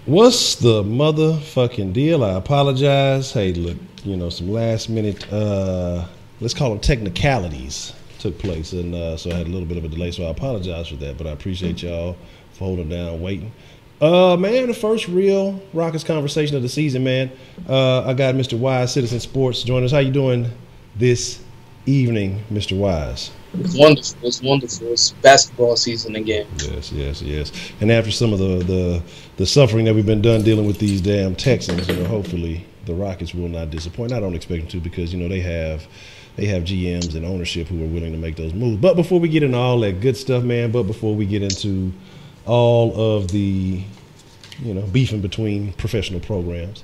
What's the motherfucking deal? I apologize. Hey, look, some last minute, let's call them technicalities took place. And so I had a little bit of a delay, so I apologize for that. But I appreciate y'all for holding down, waiting. Man, the first real Rockets conversation of the season, man. I got Mr. Wise, Citizen Sports, joining us. How you doing this evening, Mr. Wise? It's wonderful. It's wonderful. It's basketball season again. Yes. And after some of the suffering that we've been done dealing with these damn Texans, hopefully the Rockets will not disappoint. I don't expect them to because they have GMs and ownership who are willing to make those moves. But before we get into all that good stuff, man, before we get into all of the beefing between professional programs.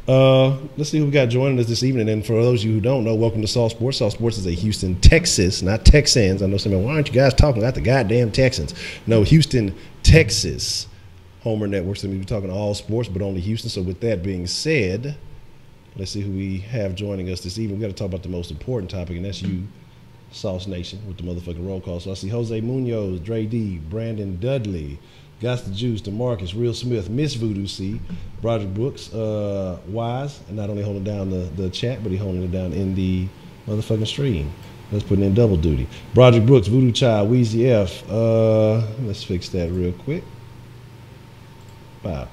Let's see who we got joining us this evening. And for those of you who don't know, welcome to Salt Sports. Salt Sports is a Houston, Texas, not Texans. I know some of you, why aren't you guys talking about the goddamn Texans? No, Houston, Texas Homer Network. So we're talking all sports, but only Houston. So with that being said, let's see who we have joining us this evening. We got to talk about the most important topic, and that's you, Sauce Nation, with the motherfucking roll call. So I see Jose Munoz, Dre D, Brandon Dudley, Got the Juice, DeMarcus, Real Smith, Miss Voodoo C, Broderick Brooks, Wise, and not only holding down the chat, but he holding it down in the motherfucking stream. Let's put in double duty. Broderick Brooks, Voodoo Child, Weezy F. Let's fix that real quick. Wow.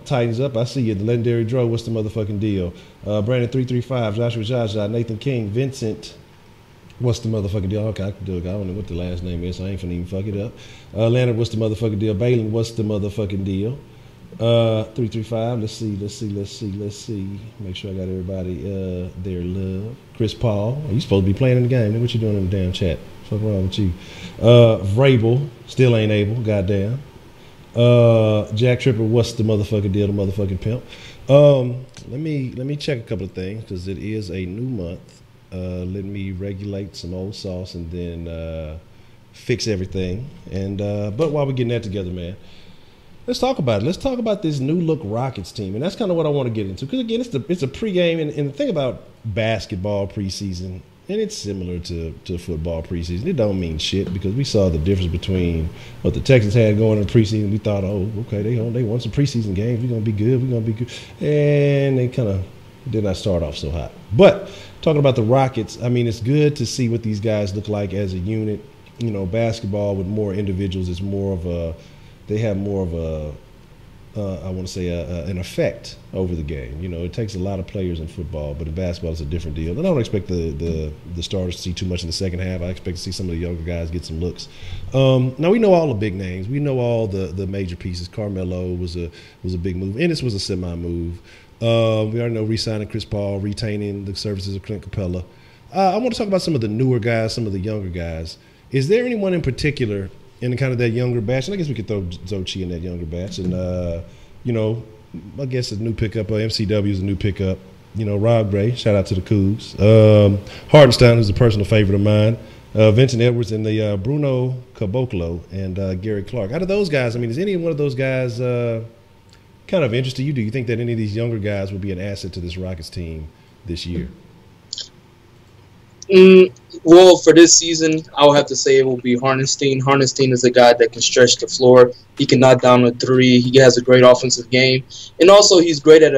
Tightens up. I see you. The legendary Dro. What's the motherfucking deal? Brandon 335, Joshua Jaja, Nathan King, Vincent. What's the motherfucking deal? Okay, I can do it. I don't know what the last name is, so I ain't finna even fuck it up. Leonard, what's the motherfucking deal? Balin, what's the motherfucking deal? 335, let's see. Make sure I got everybody their love. Chris Paul, you supposed to be playing in the game. What you doing in the damn chat? What's wrong with you? Vrabel, still ain't able, goddamn. Jack Tripper, what's the motherfucking deal? The motherfucking pimp. Let me check a couple of things because it is a new month. Let me regulate some old sauce and then fix everything. And but while we're getting that together, man, let's talk about it. Let's talk about this new look Rockets team, and that's kind of what I want to get into. Because again, it's a pregame, and the thing about basketball preseason, and it's similar to football preseason. It don't mean shit because we saw the difference between what the Texans had going in the preseason. We thought, oh, okay, they won some preseason games. We're gonna be good. And they kind of did not start off so hot. But talking about the Rockets, I mean, it's good to see what these guys look like as a unit. Basketball with more individuals is more of a, they have more of a, I want to say an effect over the game. It takes a lot of players in football, but in basketball it's a different deal. And I don't expect the starters to see too much in the second half. I expect to see some of the younger guys get some looks. Now we know all the big names. We know all the major pieces. Carmelo was a big move. Ennis was a semi-move. We already know re-signing Chris Paul, retaining the services of Clint Capella. I want to talk about some of the newer guys, some of the younger guys. Is there anyone in particular in kind of that younger batch? And I guess we could throw Zochi in that younger batch. And, I guess a new pickup, MCW is a new pickup. Rob Gray, shout out to the Cougs. Hardenstein, who's a personal favorite of mine. Vincent Edwards and the Bruno Caboclo and Gary Clark. Out of those guys, I mean, is any one of those guys kind of interest to you? Do you think that any of these younger guys will be an asset to this Rockets team this year? Well, for this season, I would have to say it will be Hardenstein. Hardenstein is a guy that can stretch the floor. He can knock down a three. He has a great offensive game, and also he's great at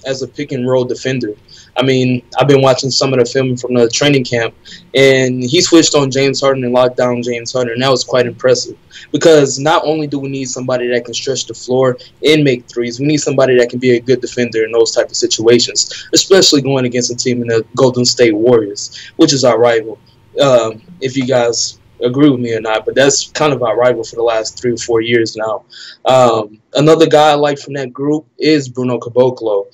as a pick and roll defender. I mean, I've been watching some of the film from the training camp, and he switched on James Harden and locked down James Harden, and that was quite impressive. Because not only do we need somebody that can stretch the floor and make threes, we need somebody that can be a good defender in those type of situations, especially going against a team in the Golden State Warriors, which is our rival. If you guys agree with me or not, but that's kind of our rival for the last 3 or 4 years now. Another guy I like from that group is Bruno Caboclo.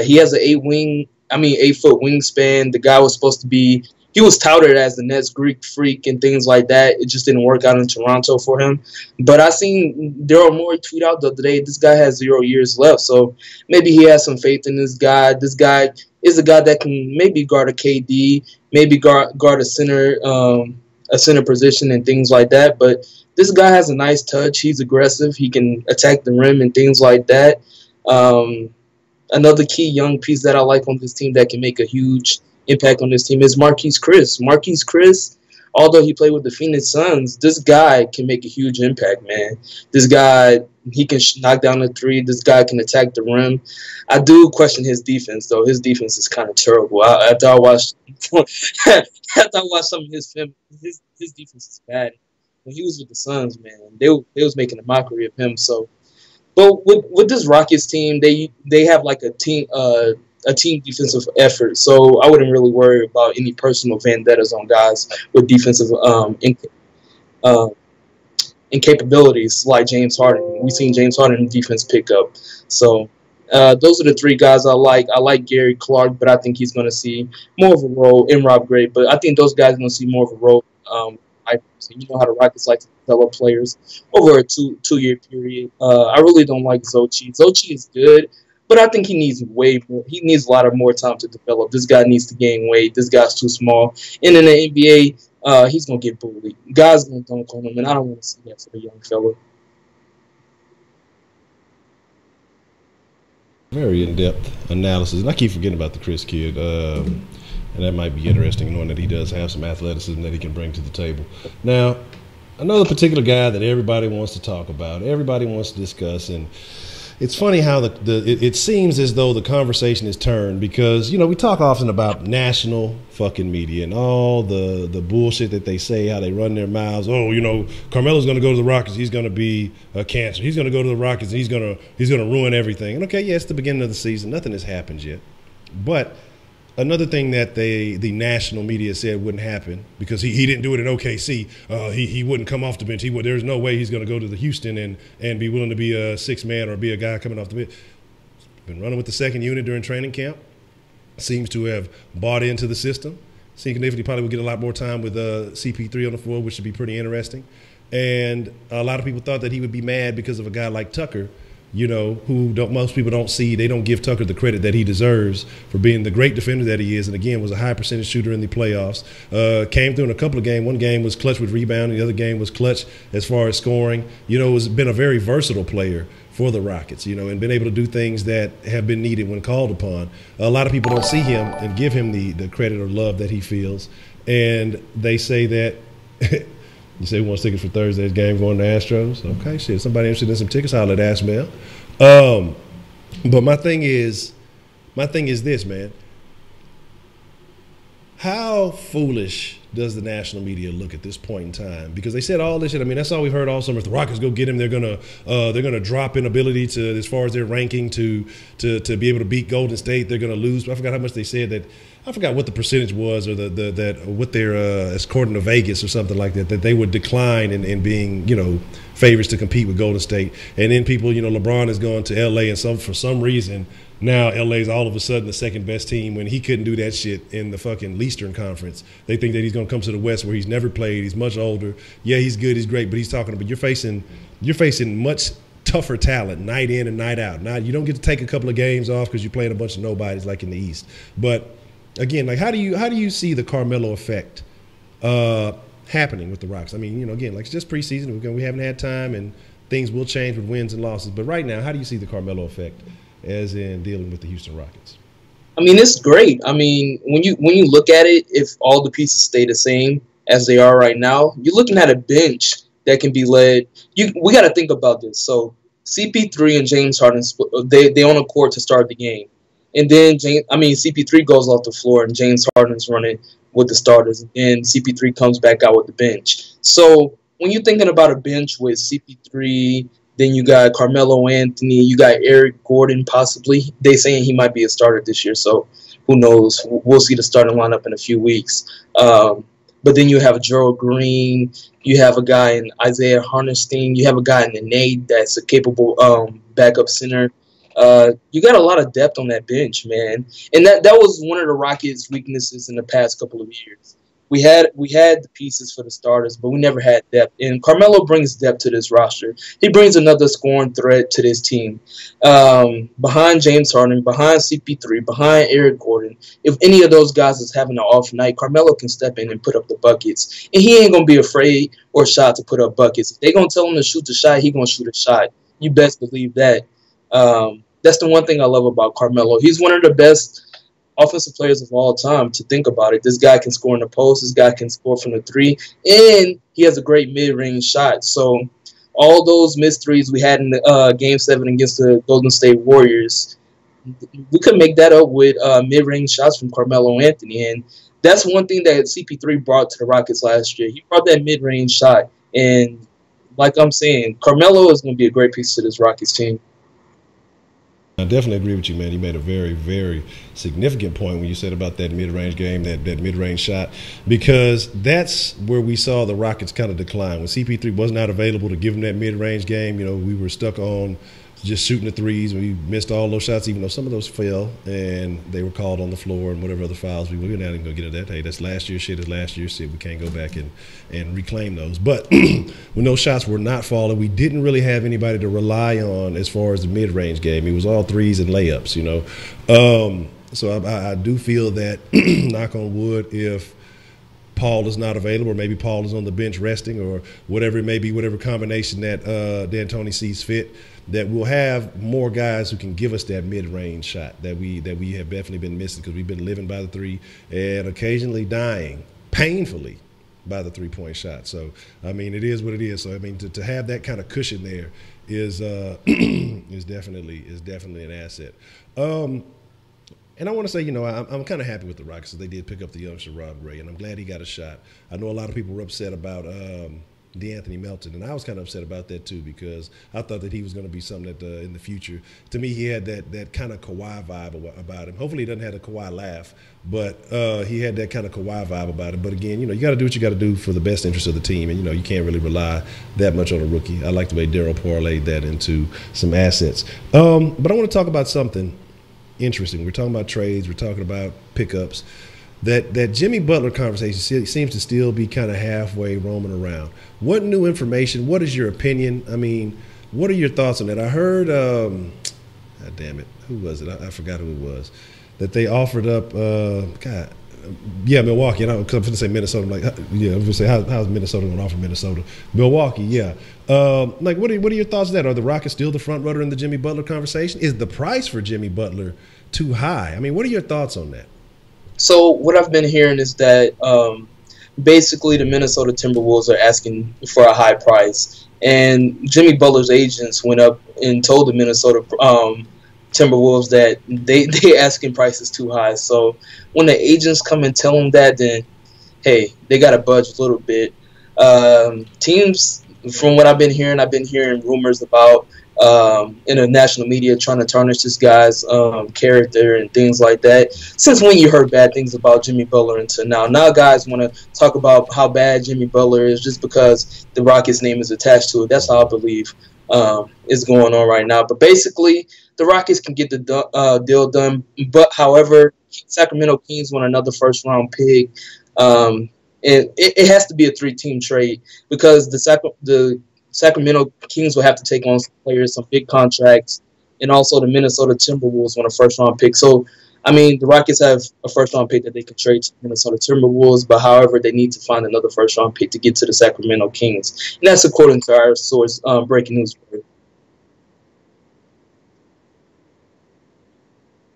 He has an 8-foot wingspan. The guy was supposed to be, he was touted as the next Greek freak and things like that. It just didn't work out in Toronto for him. But I seen Daryl Morey tweet out the other day, this guy has 0 years left. So maybe he has some faith in this guy. This guy is a guy that can maybe guard a KD, maybe guard a center position and things like that. But this guy has a nice touch. He's aggressive. He can attack the rim and things like that. Another key young piece that I like on this team that can make a huge impact on this team is Marquise Chris. Marquise Chris, although he played with the Phoenix Suns, this guy can make a huge impact, man. This guy, he can knock down the three. This guy can attack the rim. I do question his defense, though. His defense is kind of terrible. After I watched some of his film, his defense is bad. When he was with the Suns, man, they was making a mockery of him. So, but with this Rockets team, they have like a team defensive effort. So I wouldn't really worry about any personal vendettas on guys with defensive incapabilities like James Harden. We've seen James Harden defense pick up. So those are the three guys I like. I like Gary Clark, but I think he's going to see more of a role in Rob Gray. But I think those guys are going to see more of a role. You know how the Rockets like to develop players over a two-year period. I really don't like Zochi. Zochi is good, but I think he needs way more. He needs a lot of more time to develop. This guy needs to gain weight. This guy's too small. And in the NBA, he's going to get bullied. Guys going to dunk on him, and I don't want to see that for the young fella. Very in-depth analysis. And I keep forgetting about the Chris kid. And that might be interesting, knowing that he does have some athleticism that he can bring to the table. Now, another particular guy that everybody wants to talk about, everybody wants to discuss, and it's funny how it seems as though the conversation is turned because, we talk often about national fucking media and all the bullshit that they say, how they run their mouths. Oh, Carmelo's going to go to the Rockets. He's going to be a cancer. He's going to go to the Rockets. And he's going to ruin everything. And okay, yeah, it's the beginning of the season. Nothing has happened yet. But another thing that the national media said wouldn't happen because he didn't do it in OKC. He wouldn't come off the bench. There's no way he's going to go to the Houston and be willing to be a sixth man or be a guy coming off the bench. Been running with the second unit during training camp. Seems to have bought into the system. Significantly probably will get a lot more time with CP3 on the floor, which should be pretty interesting. And a lot of people thought that he would be mad because of a guy like Tucker, who most people don't see. They don't give Tucker the credit that he deserves for being the great defender that he is, and again was a high percentage shooter in the playoffs. Came through in a couple of games. One game was clutch with rebounding. The other game was clutch as far as scoring. Has been a very versatile player for the Rockets, and been able to do things that have been needed when called upon. A lot of people don't see him and give him the credit or love that he feels, and they say that you say we want tickets for Thursday's game going to Astros. Okay, shit. Somebody interested in some tickets, holler at Ashmail. But my thing is this, man. How foolish does the national media look at this point in time? Because they said all this shit. I mean, that's all we've heard all summer. If the Rockets go get him, they're gonna drop in ability to, as far as their ranking, to be able to beat Golden State. They're gonna lose. I forgot how much they said that. I forgot what the percentage was, or what their according to Vegas or something like that they would decline in being favorites to compete with Golden State. And then people, LeBron has gone to LA, and for some reason now LA's all of a sudden the second best team when he couldn't do that shit in the fucking Eastern Conference. They think that he's going to come to the West where he's never played. He's much older. Yeah, he's good. He's great. But he's talking about you're facing much tougher talent night in and night out. Now you don't get to take a couple of games off because you're playing a bunch of nobodies like in the East. But again, like how do you see the Carmelo effect happening with the Rockets? I mean, again, like it's just preseason. We haven't had time, and things will change with wins and losses. But right now, how do you see the Carmelo effect as in dealing with the Houston Rockets? I mean, it's great. I mean, when you look at it, if all the pieces stay the same as they are right now, you're looking at a bench that can be led. We got to think about this. So CP3 and James Harden, they on a court to start the game. And then, CP3 goes off the floor, and James Harden's running with the starters. And CP3 comes back out with the bench. So when you're thinking about a bench with CP3, then you got Carmelo Anthony, you got Eric Gordon possibly. They saying he might be a starter this year, so who knows? We'll see the starting lineup in a few weeks. But then you have Gerald Green. You have a guy in Isaiah Hartenstein. You have a guy in the Nate that's a capable backup center. You got a lot of depth on that bench, man. And that was one of the Rockets' weaknesses in the past couple of years. We had the pieces for the starters, but we never had depth. And Carmelo brings depth to this roster. He brings another scoring threat to this team. Behind James Harden, behind CP3, behind Eric Gordon, if any of those guys is having an off night, Carmelo can step in and put up the buckets. And he ain't going to be afraid or shy to put up buckets. If they're going to tell him to shoot the shot, he's going to shoot a shot. You best believe that. That's the one thing I love about Carmelo. He's one of the best offensive players of all time to think about it. This guy can score in the post. This guy can score from the three. And he has a great mid-range shot. So all those missed threes we had in the Game 7 against the Golden State Warriors, we could make that up with mid-range shots from Carmelo Anthony. And that's one thing that CP3 brought to the Rockets last year. He brought that mid-range shot. And like I'm saying, Carmelo is going to be a great piece to this Rockets team. I definitely agree with you, man. You made a very, very significant point when you said about that mid-range game, that mid-range shot, because that's where we saw the Rockets kind of decline. When CP3 was not available to give them that mid-range game, you know, we were stuck on just shooting the threes. We missed all those shots, even though some of those fell, and they were called on the floor and whatever other fouls. We're not even going to get into that. Hey, that's last year's shit. Is last year's shit. We can't go back and reclaim those. But when those shots were not falling, we didn't really have anybody to rely on as far as the mid-range game. It was all threes and layups, you know. So I do feel that, knock on wood, if Paul is not available, or maybe Paul is on the bench resting, or whatever it may be, whatever combination that D'Antoni sees fit, that we'll have more guys who can give us that mid-range shot that we have definitely been missing, because we've been living by the three and occasionally dying painfully by the three-point shot. So, I mean, it is what it is. So, I mean, to have that kind of cushion there is definitely an asset. And I want to say, you know, I'm kind of happy with the Rockets. They did pick up the youngster Rob Ray, and I'm glad he got a shot. I know a lot of people were upset about DeAnthony Melton, and I was kind of upset about that too, because I thought that he was going to be something that in the future, to me, he had that kind of Kawhi vibe about him. Hopefully he doesn't have a Kawhi laugh, but he had that kind of Kawhi vibe about him. But again, you know, you got to do what you got to do for the best interest of the team, and you know, you can't really rely that much on a rookie. I like the way Daryl parlayed that into some assets. But I want to talk about something interesting. We're talking about trades. We're talking about pickups. That Jimmy Butler conversation seems to still be kind of halfway roaming around. What new information? What is your opinion? I mean, what are your thoughts on that? I heard, God damn it, who was it? I forgot who it was. That they offered up, Milwaukee. And I'm going to say Minnesota. I'm like, yeah, I'm going to say, how's Minnesota going to offer Minnesota? Milwaukee, yeah. Like, what are your thoughts on that? Are the Rockets still the front runner in the Jimmy Butler conversation? Is the price for Jimmy Butler too high? I mean, what are your thoughts on that? So what I've been hearing is that basically the Minnesota Timberwolves are asking for a high price. And Jimmy Butler's agents went up and told the Minnesota Timberwolves that they asking price is too high. So when the agents come and tell them that, then, hey, they got to budge a little bit. Teams, from what I've been hearing rumors about in the national media trying to tarnish this guy's character and things like that. Since when you heard bad things about Jimmy Butler until now? Now guys want to talk about how bad Jimmy Butler is just because the Rockets' name is attached to it. That's how I believe is going on right now. But basically, the Rockets can get the deal done. But however, Sacramento Kings want another first-round pick. And it has to be a three-team trade because the Sacramento Kings will have to take on some players, some big contracts, and also the Minnesota Timberwolves want a first-round pick. So, I mean, the Rockets have a first-round pick that they can trade to Minnesota Timberwolves, but however, they need to find another first-round pick to get to the Sacramento Kings. And that's according to our source, Breaking News.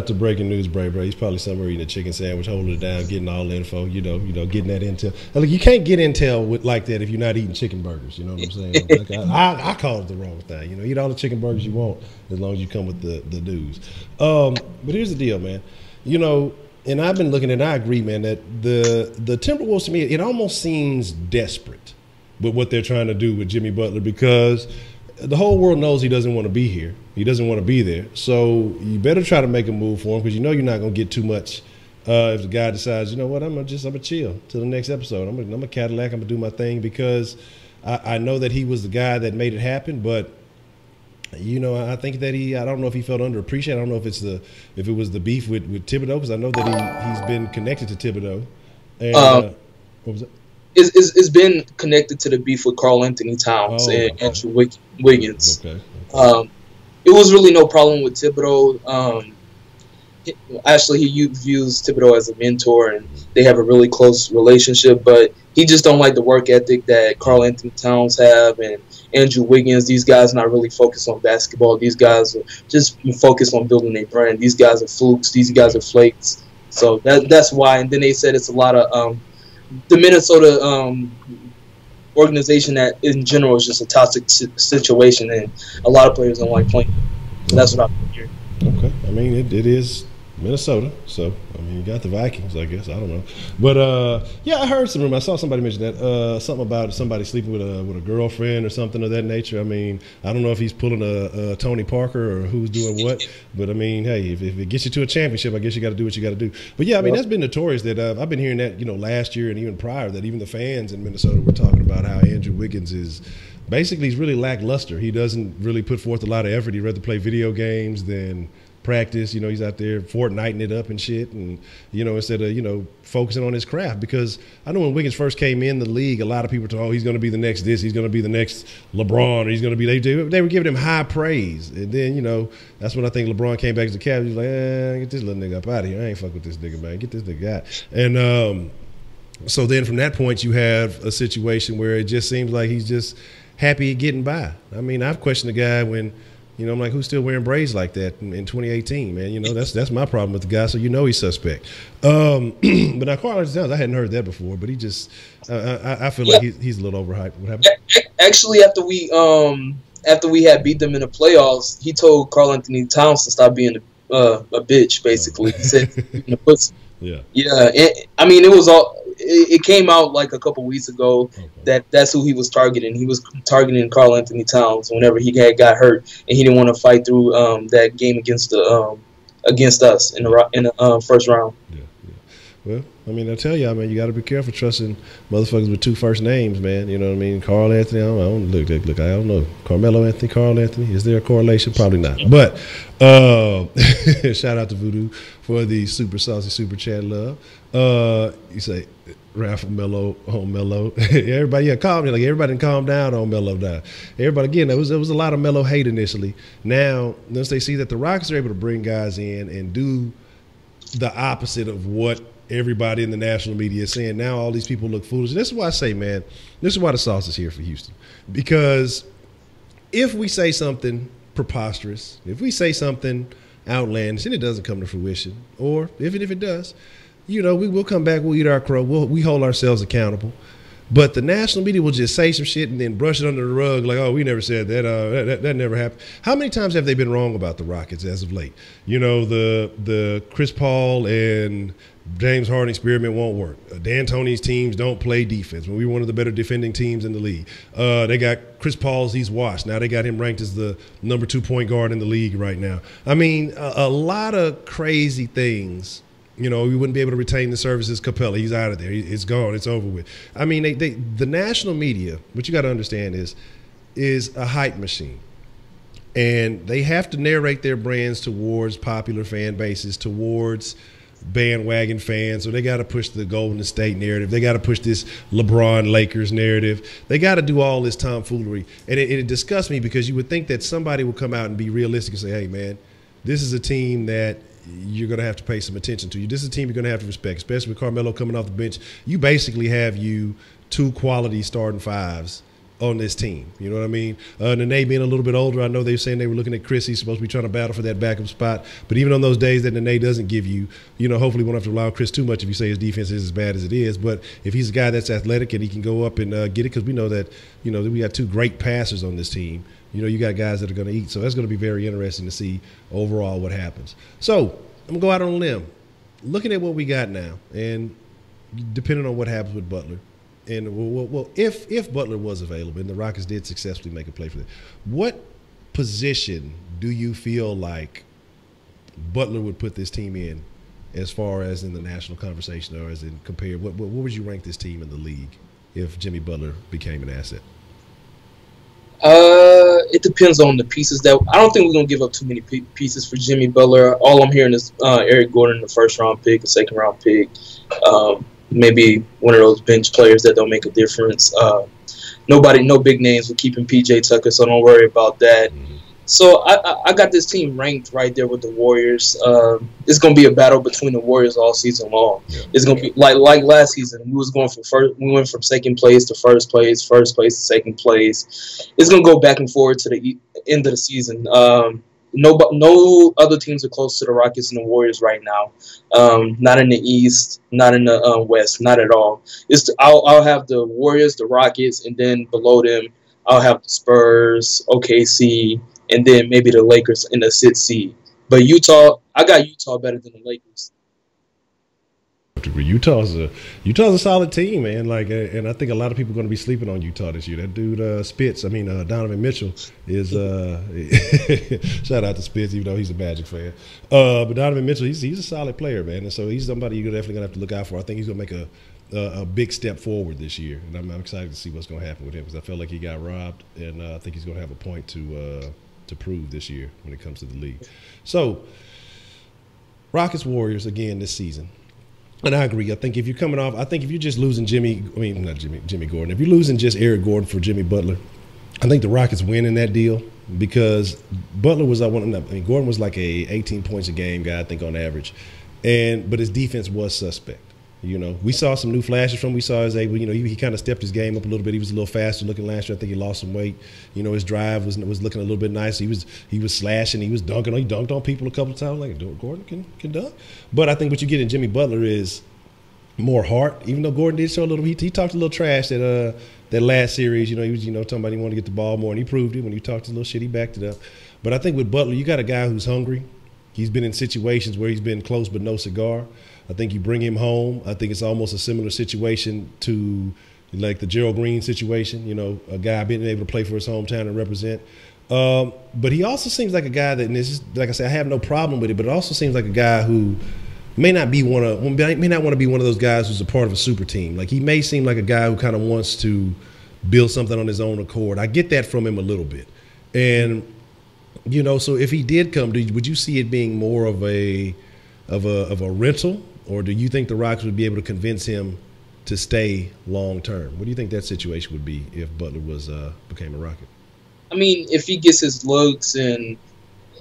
To Breaking News, bro. He's probably somewhere eating a chicken sandwich, holding it down, getting all the info. You know, getting that intel. Look, you can't get intel like that if you're not eating chicken burgers. You know what I'm saying? Like, I call it the wrong thing. You know, eat all the chicken burgers you want as long as you come with the news. But here's the deal, man. You know, and I've been looking at it, I agree, man, that the Timberwolves, to me, it almost seems desperate with what they're trying to do with Jimmy Butler, because the whole world knows he doesn't want to be here. He doesn't want to be there. So you better try to make a move for him, because you know you're not going to get too much if the guy decides, you know what, I'm going to chill till the next episode. I'm a Cadillac. I'm going to do my thing, because I know that he was the guy that made it happen. But, you know, I think that I don't know if he felt underappreciated. I don't know if it was the beef with Thibodeau, because I know that he's been connected to Thibodeau. And, what was that? It's been connected to the beef with Karl Anthony Towns and Andrew Wiggins. Okay. It was really no problem with Thibodeau. Actually, he views Thibodeau as a mentor, and they have a really close relationship. But he just don't like the work ethic that Karl Anthony Towns have, and Andrew Wiggins. These guys not really focused on basketball. These guys are just focused on building their brand. These guys are flukes. These guys are flakes. So that's why. And then they said it's a lot of the Minnesota organization that in general is just a toxic situation, and a lot of players don't like playing. So that's what I'm hearing. Okay, I mean it is Minnesota, so I mean you got the Vikings, I guess. I don't know, but yeah, I heard some rumor. I saw somebody mention that something about somebody sleeping with a girlfriend or something of that nature. I mean, I don't know if he's pulling a Tony Parker or who's doing what, but I mean, hey, if it gets you to a championship, I guess you got to do what you got to do. But yeah, I mean that's been notorious that I've been hearing that last year and even prior, that even the fans in Minnesota were talking about how Andrew Wiggins is. Basically, he's really lackluster. He doesn't really put forth a lot of effort. He'd rather play video games than practice. He's out there Fortniting it up and shit, and instead of focusing on his craft. Because I know when Wiggins first came in the league, a lot of people thought, he's going to be the next this, he's going to be the next LeBron, or he's going to be. They were giving him high praise, and then that's when I think LeBron came back to the Cavs. He was like, get this little nigga up out of here. I ain't fuck with this nigga, man. Get this nigga out. And so then from that point, you have a situation where it just seems like he's just happy getting by. I mean, I've questioned the guy when, I'm like, who's still wearing braids like that in 2018, man? That's my problem with the guy, so he's suspect. But now Carl Anthony Towns, I hadn't heard that before, but he just, I feel like he's a little overhyped. What happened? Actually, after we had beat them in the playoffs, he told Carl Anthony Towns to stop being a bitch, basically. He said, yeah. I mean, it was all. It came out like a couple weeks ago that's who he was targeting. He was targeting Carl Anthony Towns whenever he got hurt, and he didn't want to fight through that game against us in the first round. Yeah. Well, I mean, I tell y'all, man, you got to be careful trusting motherfuckers with two first names, man. You know what I mean? Carl Anthony, I don't look. I don't know. Carmelo Anthony, Carl Anthony. Is there a correlation? Probably not. But shout out to Voodoo for the super saucy super chat love. You say Ralph Melo on Melo. Everybody, calm. Like everybody calm down on Melo now. Everybody, again, there was a lot of Melo hate initially. Now, once they see that the Rockets are able to bring guys in and do the opposite of what everybody in the national media is saying, now all these people look foolish. And this is why I say, man, this is why the sauce is here for Houston. Because if we say something preposterous, if we say something outlandish and it doesn't come to fruition, or if it does, we will come back, we'll eat our crow, we hold ourselves accountable. But the national media will just say some shit and then brush it under the rug like, oh, we never said that. That never happened. How many times have they been wrong about the Rockets as of late? The Chris Paul and James Harden experiment won't work. D'Antoni's teams don't play defense. When we were one of the better defending teams in the league. They got Chris Paul's, he's washed. Now they got him ranked as the number 2 point guard in the league right now. I mean, a lot of crazy things. We wouldn't be able to retain the services. Capella, he's out of there. It's gone. It's over with. I mean, the national media, what you got to understand is a hype machine. And they have to narrate their brands towards popular fan bases, towards bandwagon fans. So they got to push the Golden State narrative. They got to push this LeBron Lakers narrative. They got to do all this tomfoolery. And it disgusts me because you would think that somebody would come out and be realistic and say, hey, man, this is a team that you're going to have to pay some attention to. This is a team you're going to have to respect, especially with Carmelo coming off the bench. You basically have two quality starting fives on this team. You know what I mean? Nene being a little bit older, I know they were saying they were looking at Chris. He's supposed to be trying to battle for that backup spot. But even on those days that Nene doesn't give you, hopefully we won't have to allow Chris too much if you say his defense is as bad as it is. But if he's a guy that's athletic and he can go up and get it, because we know that, we got two great passers on this team. You got guys that are going to eat. So that's going to be very interesting to see overall what happens. So I'm going to go out on a limb. Looking at what we got now, and depending on what happens with Butler, and well, if Butler was available and the Rockets did successfully make a play for them, what position do you feel like Butler would put this team in as far as in the national conversation, or as in compared? What would you rank this team in the league if Jimmy Butler became an asset? It depends on the pieces. That I don't think we're gonna give up too many pieces for Jimmy Butler. All I'm hearing is Eric Gordon, the first round pick, a second round pick, maybe one of those bench players that don't make a difference. No big names. We're keeping PJ Tucker, so don't worry about that. So I got this team ranked right there with the Warriors. It's gonna be a battle between the Warriors all season long. Yeah. It's gonna be like last season. We went from second place to first place to second place. It's gonna go back and forth to the end of the season. no other teams are close to the Rockets and the Warriors right now. Not in the East, not in the West, not at all. I'll have the Warriors, the Rockets, and then below them I'll have the Spurs, OKC, and then maybe the Lakers in the 6th seed. But Utah, I got Utah better than the Lakers. Utah's a solid team, man. Like, and I think a lot of people are going to be sleeping on Utah this year. That dude Spitz, Donovan Mitchell is shout out to Spitz, even though he's a Magic fan. But Donovan Mitchell, he's a solid player, man, and so he's somebody you're definitely going to have to look out for. I think he's going to make a big step forward this year, and I'm excited to see what's going to happen with him because I felt like he got robbed, and I think he's going to have a point to prove this year when it comes to the league. So, Rockets Warriors again this season. And I agree. I think if you're just losing Jimmy Gordon, if you're losing just Eric Gordon for Jimmy Butler, I think the Rockets win in that deal because Butler was Gordon was like a 18 points a game guy, I think, on average, but his defense was suspect. We saw some new flashes from him. We saw his able, he kind of stepped his game up a little bit. He was a little faster looking last year. I think he lost some weight. His drive was looking a little bit nice. He was slashing. He was dunking. He dunked on people a couple of times. Like, Gordon can dunk. But I think what you get in Jimmy Butler is more heart. Even though Gordon did show a little, he talked a little trash that last series. He was talking about he wanted to get the ball more, and he proved it when he talked a little shit. He backed it up. But I think with Butler, you got a guy who's hungry. He's been in situations where he's been close but no cigar. I think you bring him home. I think it's almost a similar situation to like the Gerald Green situation, a guy being able to play for his hometown and represent. But he also seems like a guy that, and this is, like I said, I have no problem with it, but it also seems like a guy who may not want to be one of those guys who's a part of a super team. Like he may seem like a guy who kind of wants to build something on his own accord. I get that from him a little bit. And, so if he did come, would you see it being more of a rental? Or do you think the Rockets would be able to convince him to stay long term? What do you think that situation would be if Butler became a Rocket? I mean, if he gets his looks and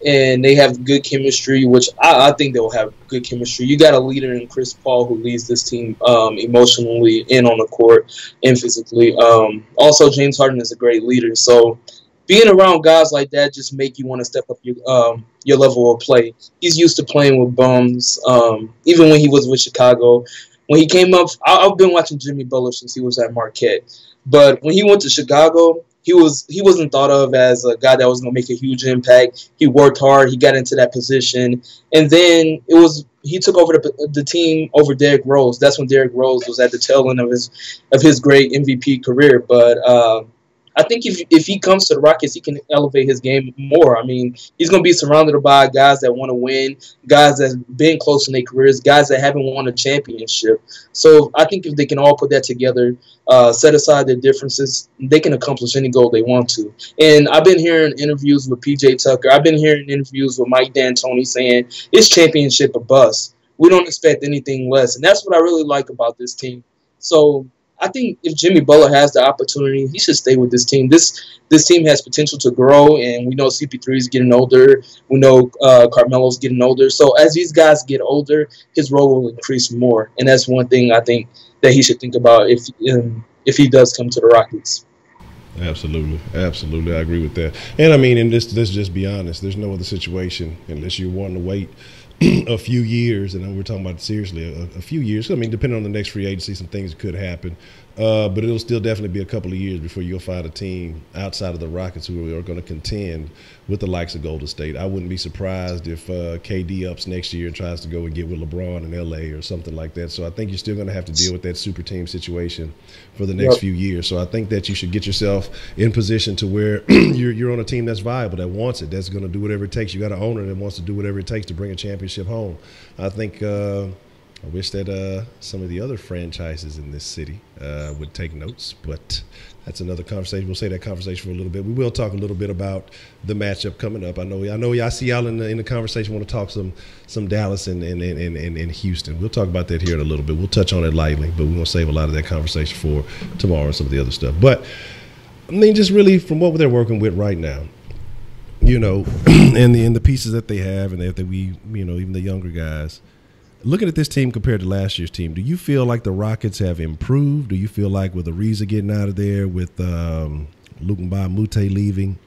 they have good chemistry, which I think they'll have good chemistry. You got a leader in Chris Paul who leads this team emotionally and on the court and physically. Also, James Harden is a great leader. So being around guys like that just make you want to step up your level of play. He's used to playing with bums. Even when he was with Chicago, when he came up, I've been watching Jimmy Butler since he was at Marquette. But when he went to Chicago, he wasn't thought of as a guy that was going to make a huge impact. He worked hard. He got into that position, and then he took over the team over Derrick Rose. That's when Derrick Rose was at the tail end of his great MVP career. But I think if he comes to the Rockets, he can elevate his game more. I mean, he's going to be surrounded by guys that want to win, guys that's been close in their careers, guys that haven't won a championship. So I think if they can all put that together, set aside their differences, they can accomplish any goal they want to. And I've been hearing interviews with P.J. Tucker. I've been hearing interviews with Mike D'Antoni saying it's championship or bust. We don't expect anything less. And that's what I really like about this team. So I think if Jimmy Butler has the opportunity, he should stay with this team. This team has potential to grow, and we know CP3 is getting older. We know Carmelo's getting older. So as these guys get older, his role will increase more, and that's one thing I think that he should think about if he does come to the Rockets. Absolutely, I agree with that. And I mean, and let's just be honest. There's no other situation unless you're wanting to wait a few years, and we're talking about seriously a few years. I mean, depending on the next free agency, some things could happen, but it'll still definitely be a couple of years before you'll find a team outside of the Rockets who are going to contend with the likes of Golden State. I wouldn't be surprised if KD ups next year and tries to go and get with LeBron in LA or something like that. So I think you're still going to have to deal with that super team situation for the next few years. So I think that you should get yourself in position to where you're on a team that's viable, that wants it, that's going to do whatever it takes. You got an owner that wants to do whatever it takes to bring a championship home. I think I wish that some of the other franchises in this city would take notes, but that's another conversation. We'll save that conversation for a little bit. We will talk a little bit about the matchup coming up. I know y'all see y'all in the conversation want to talk some Dallas and Houston. We'll talk about that here in a little bit. We'll touch on it lightly, but we're going to save a lot of that conversation for tomorrow and some of the other stuff. But I mean, just really from what they're working with right now, and the pieces that they have, and that we, even the younger guys. Looking at this team compared to last year's team, do you feel like the Rockets have improved? Do you feel like with Ariza getting out of there, with Luke Mbamute leaving,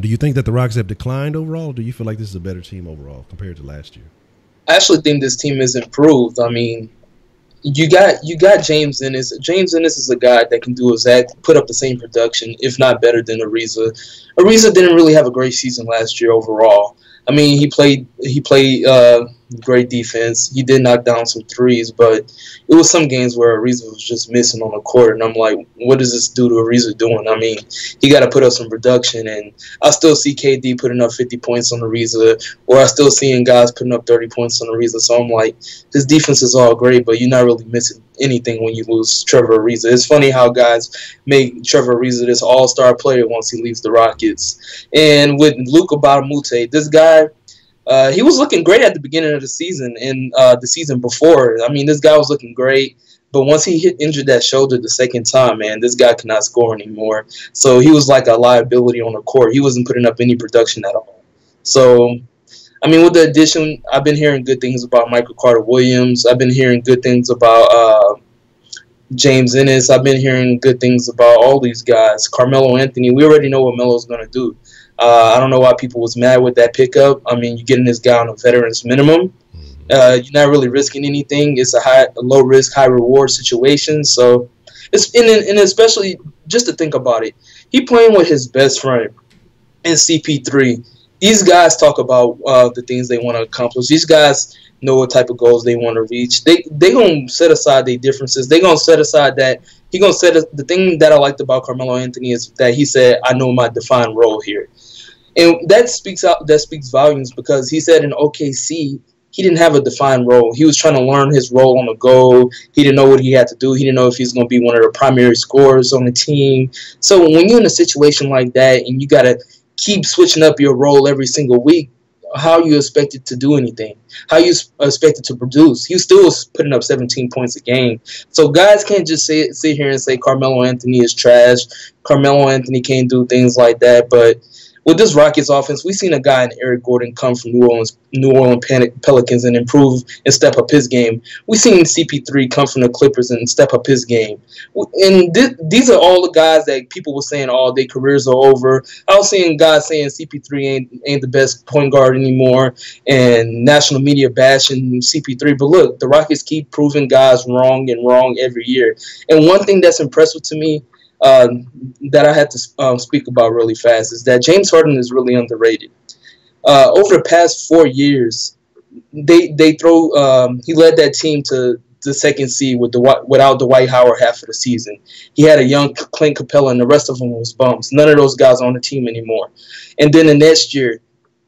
Do you think that the Rockets have declined overall, or do you feel like this is a better team overall compared to last year? I actually think this team has improved. I mean, you got James Ennis. James Ennis is a guy that can do put up the same production, if not better than Ariza. Ariza didn't really have a great season last year overall. I mean, he played great defense. He did knock down some threes, but it was some games where Ariza was just missing on the court, and I'm like, what is this dude Ariza doing? I mean, he got to put up some production, and I still see KD putting up 50 points on Ariza, or I still seeing guys putting up 30 points on Ariza. So I'm like, his defense is all great, but you're not really missing anything when you lose Trevor Ariza. It's funny how guys make Trevor Ariza this all-star player once he leaves the Rockets. And with Luka Batamute, this guy, he was looking great at the beginning of the season and the season before. I mean, this guy was looking great. But once he injured that shoulder the second time, man, this guy cannot score anymore. So he was like a liability on the court. He wasn't putting up any production at all. So, I mean, with the addition, I've been hearing good things about Michael Carter-Williams. I've been hearing good things about James Ennis. I've been hearing good things about all these guys. Carmelo Anthony, we already know what Melo's going to do. I don't know why people was mad with that pickup. I mean, you're getting this guy on a veteran's minimum. You're not really risking anything. It's a low risk, high reward situation. So it's and especially just to think about it, he playing with his best friend and CP3. These guys talk about the things they want to accomplish. These guys know what type of goals they want to reach. They gonna set aside their differences. They gonna set aside that he gonna set the thing that I liked about Carmelo Anthony is that he said, "I know my defined role here." And that speaks volumes because he said in OKC he didn't have a defined role. He was trying to learn his role on the go. He didn't know what he had to do. He didn't know if he was going to be one of the primary scorers on the team. So when you're in a situation like that and you got to keep switching up your role every single week, how are you expected to do anything? How are you expected to produce? He still was putting up 17 points a game. So guys can't just sit here and say Carmelo Anthony is trash. Carmelo Anthony can't do things like that. But with this Rockets offense, we've seen a guy in Eric Gordon come from New Orleans Pelicans and improve and step up his game. We've seen CP3 come from the Clippers and step up his game. And these are all the guys that people were saying, oh, their careers are over. I was seeing guys saying CP3 ain't the best point guard anymore and national media bashing CP3. But look, the Rockets keep proving guys wrong every year. And one thing that's impressive to me that I had to speak about really fast is that James Harden is really underrated. Over the past 4 years, he led that team to the second seed without Dwight Howard half of the season. He had a young Clint Capella, and the rest of them was bums. None of those guys are on the team anymore. And then the next year,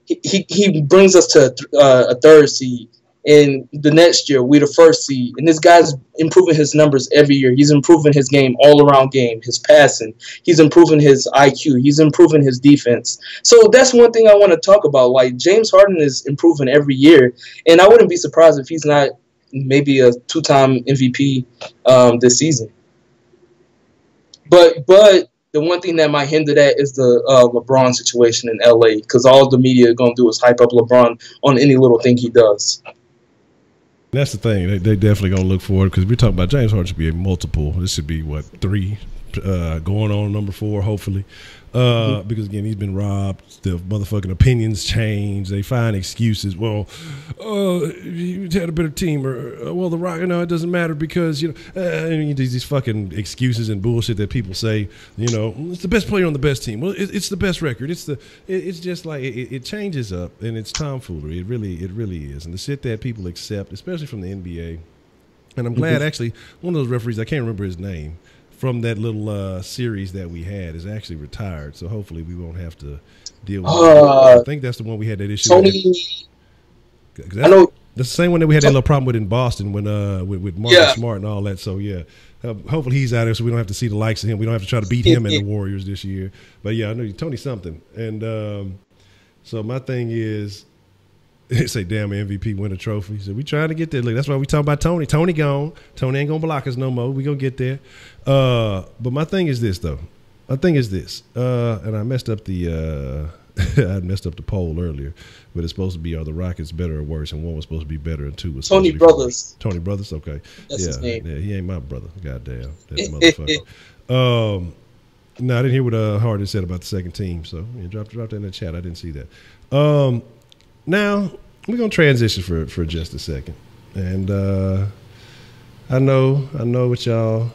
he brings us to a third seed. And the next year, we're the first seed. And this guy's improving his numbers every year. He's improving his game, all-around game, his passing. He's improving his IQ. He's improving his defense. So that's one thing I want to talk about. Like, James Harden is improving every year. And I wouldn't be surprised if he's not maybe a two-time MVP this season. But the one thing that might hinder that is the LeBron situation in LA, because all the media are going to do is hype up LeBron on any little thing he does. That's the thing. They definitely going to look for it because we're talking about James Harden should be a multiple. This should be, 3, going on number 4, hopefully. Because, again, he's been robbed. The motherfucking opinions change. They find excuses. Well, you had a better team. Or, well, the Rock, it doesn't matter because, these fucking excuses and bullshit that people say, it's the best player on the best team. Well, it's the best record. It's just like it changes up, and it's tomfoolery. It really is. And the shit that people accept, especially from the NBA. And I'm glad, actually, one of those referees, I can't remember his name, from that little series that we had is actually retired, so hopefully we won't have to deal with it. I think that's the one we had that issue. Tony, I know that's the same one that we had that little problem with in Boston when with Marcus Smart and all that. So yeah, hopefully he's out there, so we don't have to see the likes of him. We don't have to try to beat him and the Warriors this year. But yeah, I know Tony something, and so my thing is. They say, damn, MVP win a trophy. So we trying to get there. Look, that's why we talking about Tony. Tony gone. Tony ain't going to block us no more. We going to get there. But my thing is this, though. My thing is this. And I messed up the I messed up the poll earlier. But it's supposed to be, are the Rockets better or worse? And one was supposed to be better and two was supposed to be Brothers. Tony Brothers? Okay. That's his name. Yeah, he ain't my brother. Goddamn. That motherfucker. No, I didn't hear what Harden said about the second team. So yeah, drop that in the chat. I didn't see that. Now we're gonna transition for just a second, and I know what y'all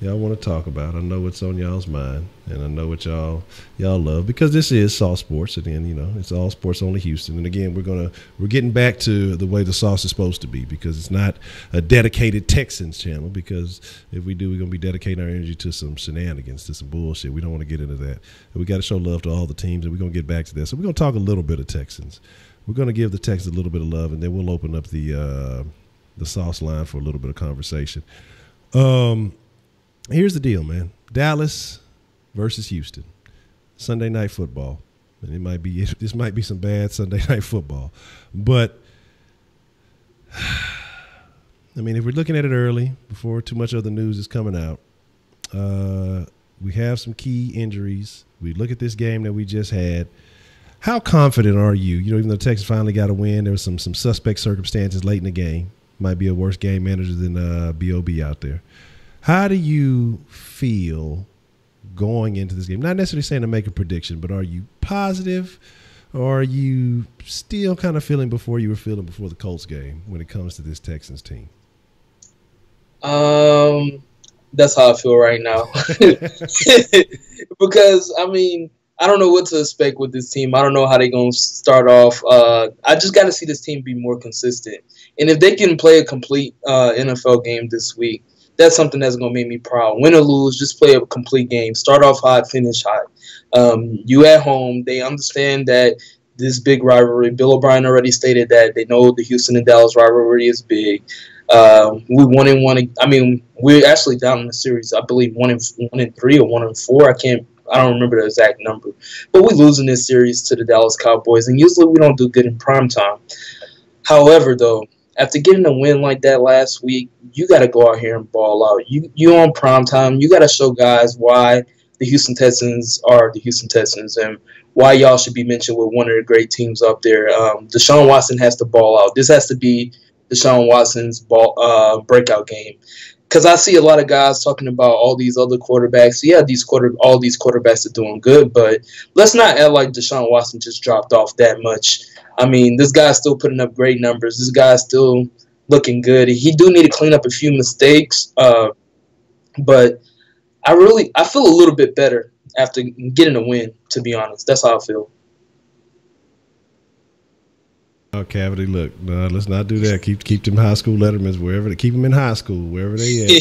want to talk about. I know what's on y'all's mind, and I know what y'all love, because this is Sauce Sports, and then it's all sports only Houston. And again, we're getting back to the way the Sauce is supposed to be, because it's not a dedicated Texans channel. Because if we do, we're gonna be dedicating our energy to some shenanigans, to some bullshit. We don't want to get into that. We got to show love to all the teams, and we're gonna get back to that. So we're gonna talk a little bit of Texans. We're gonna give the Texans a little bit of love, and then we'll open up the Sauce line for a little bit of conversation. Here's the deal, man. Dallas versus Houston, Sunday night football, and this might be some bad Sunday night football, but I mean, if we're looking at it early, before too much other news is coming out, we have some key injuries. We look at this game that we just had. How confident are you? Even though Texas finally got a win, there was some suspect circumstances late in the game. Might be a worse game manager than B.O.B. out there. How do you feel going into this game? Not necessarily saying to make a prediction, but are you positive, or are you still kind of feeling before you were feeling before the Colts game when it comes to this Texans team? That's how I feel right now. Because, I mean, I don't know what to expect with this team. I don't know how they're going to start off. I just got to see this team be more consistent. And if they can play a complete NFL game this week, that's something that's going to make me proud. Win or lose, just play a complete game. Start off hot, finish hot. You at home, they understand that this big rivalry. Bill O'Brien already stated that they know the Houston and Dallas rivalry is big. We 1-1. I mean, we're actually down in the series. I believe 1-3 or 1-4. I don't remember the exact number. But we're losing this series to the Dallas Cowboys, and usually we don't do good in prime time. However, though, after getting a win like that last week, you got to go out here and ball out. You on prime time. You got to show guys why the Houston Texans are the Houston Texans and why y'all should be mentioned with one of the great teams up there. Deshaun Watson has to ball out. This has to be Deshaun Watson's breakout game. Because I see a lot of guys talking about all these other quarterbacks. Yeah, all these quarterbacks are doing good, but let's not act like Deshaun Watson just dropped off that much. I mean, this guy's still putting up great numbers. This guy's still looking good. He do need to clean up a few mistakes, but I feel a little bit better after getting a win, to be honest. That's how I feel. Oh, Cavity, look, no, let's not do that. Keep them high school lettermans keep them in high school, wherever they at.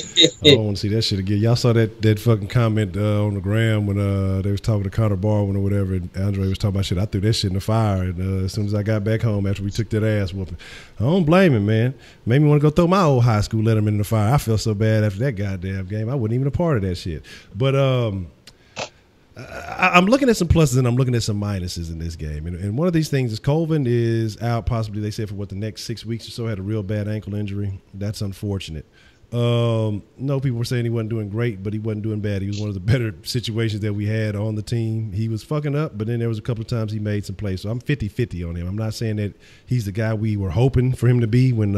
I don't want to see that shit again. Y'all saw that fucking comment on the gram when they was talking to Connor Barwin or whatever, and Andre was talking about shit. I threw that shit in the fire, and as soon as I got back home after we took that ass whooping, I don't blame him, man. Made me want to go throw my old high school letterman in the fire. I felt so bad after that goddamn game. I wasn't even a part of that shit. But I'm looking at some pluses and I'm looking at some minuses in this game. And one of these things is Colvin is out possibly, they said, for the next 6 weeks or so, had a real bad ankle injury. That's unfortunate. No, people were saying he wasn't doing great, but he wasn't doing bad. He was one of the better situations that we had on the team. He was fucking up, but then there was a couple of times he made some plays. So I'm 50-50 on him. I'm not saying that he's the guy we were hoping for him to be when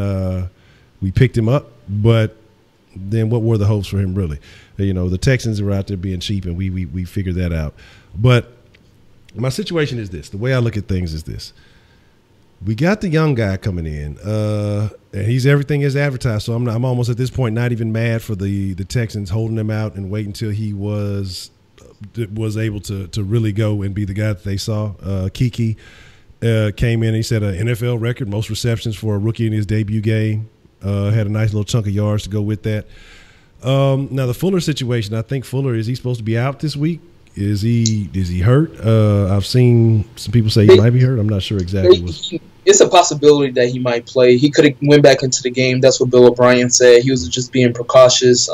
we picked him up, but then what were the hopes for him really? The Texans were out there being cheap, and we figured that out. But my situation is this. The way I look at things is this. We got the young guy coming in, and he's everything is advertised. So I'm almost at this point not even mad for the Texans holding him out and waiting until he was able to really go and be the guy that they saw. Kiki came in and he set an NFL record, most receptions for a rookie in his debut game. Had a nice little chunk of yards to go with that. Now the Fuller situation, I think Fuller, is he supposed to be out this week? Is he hurt? I've seen some people say he might be hurt. I'm not sure exactly. It's a possibility that he might play. He could have went back into the game. That's what Bill O'Brien said. He was just being precautious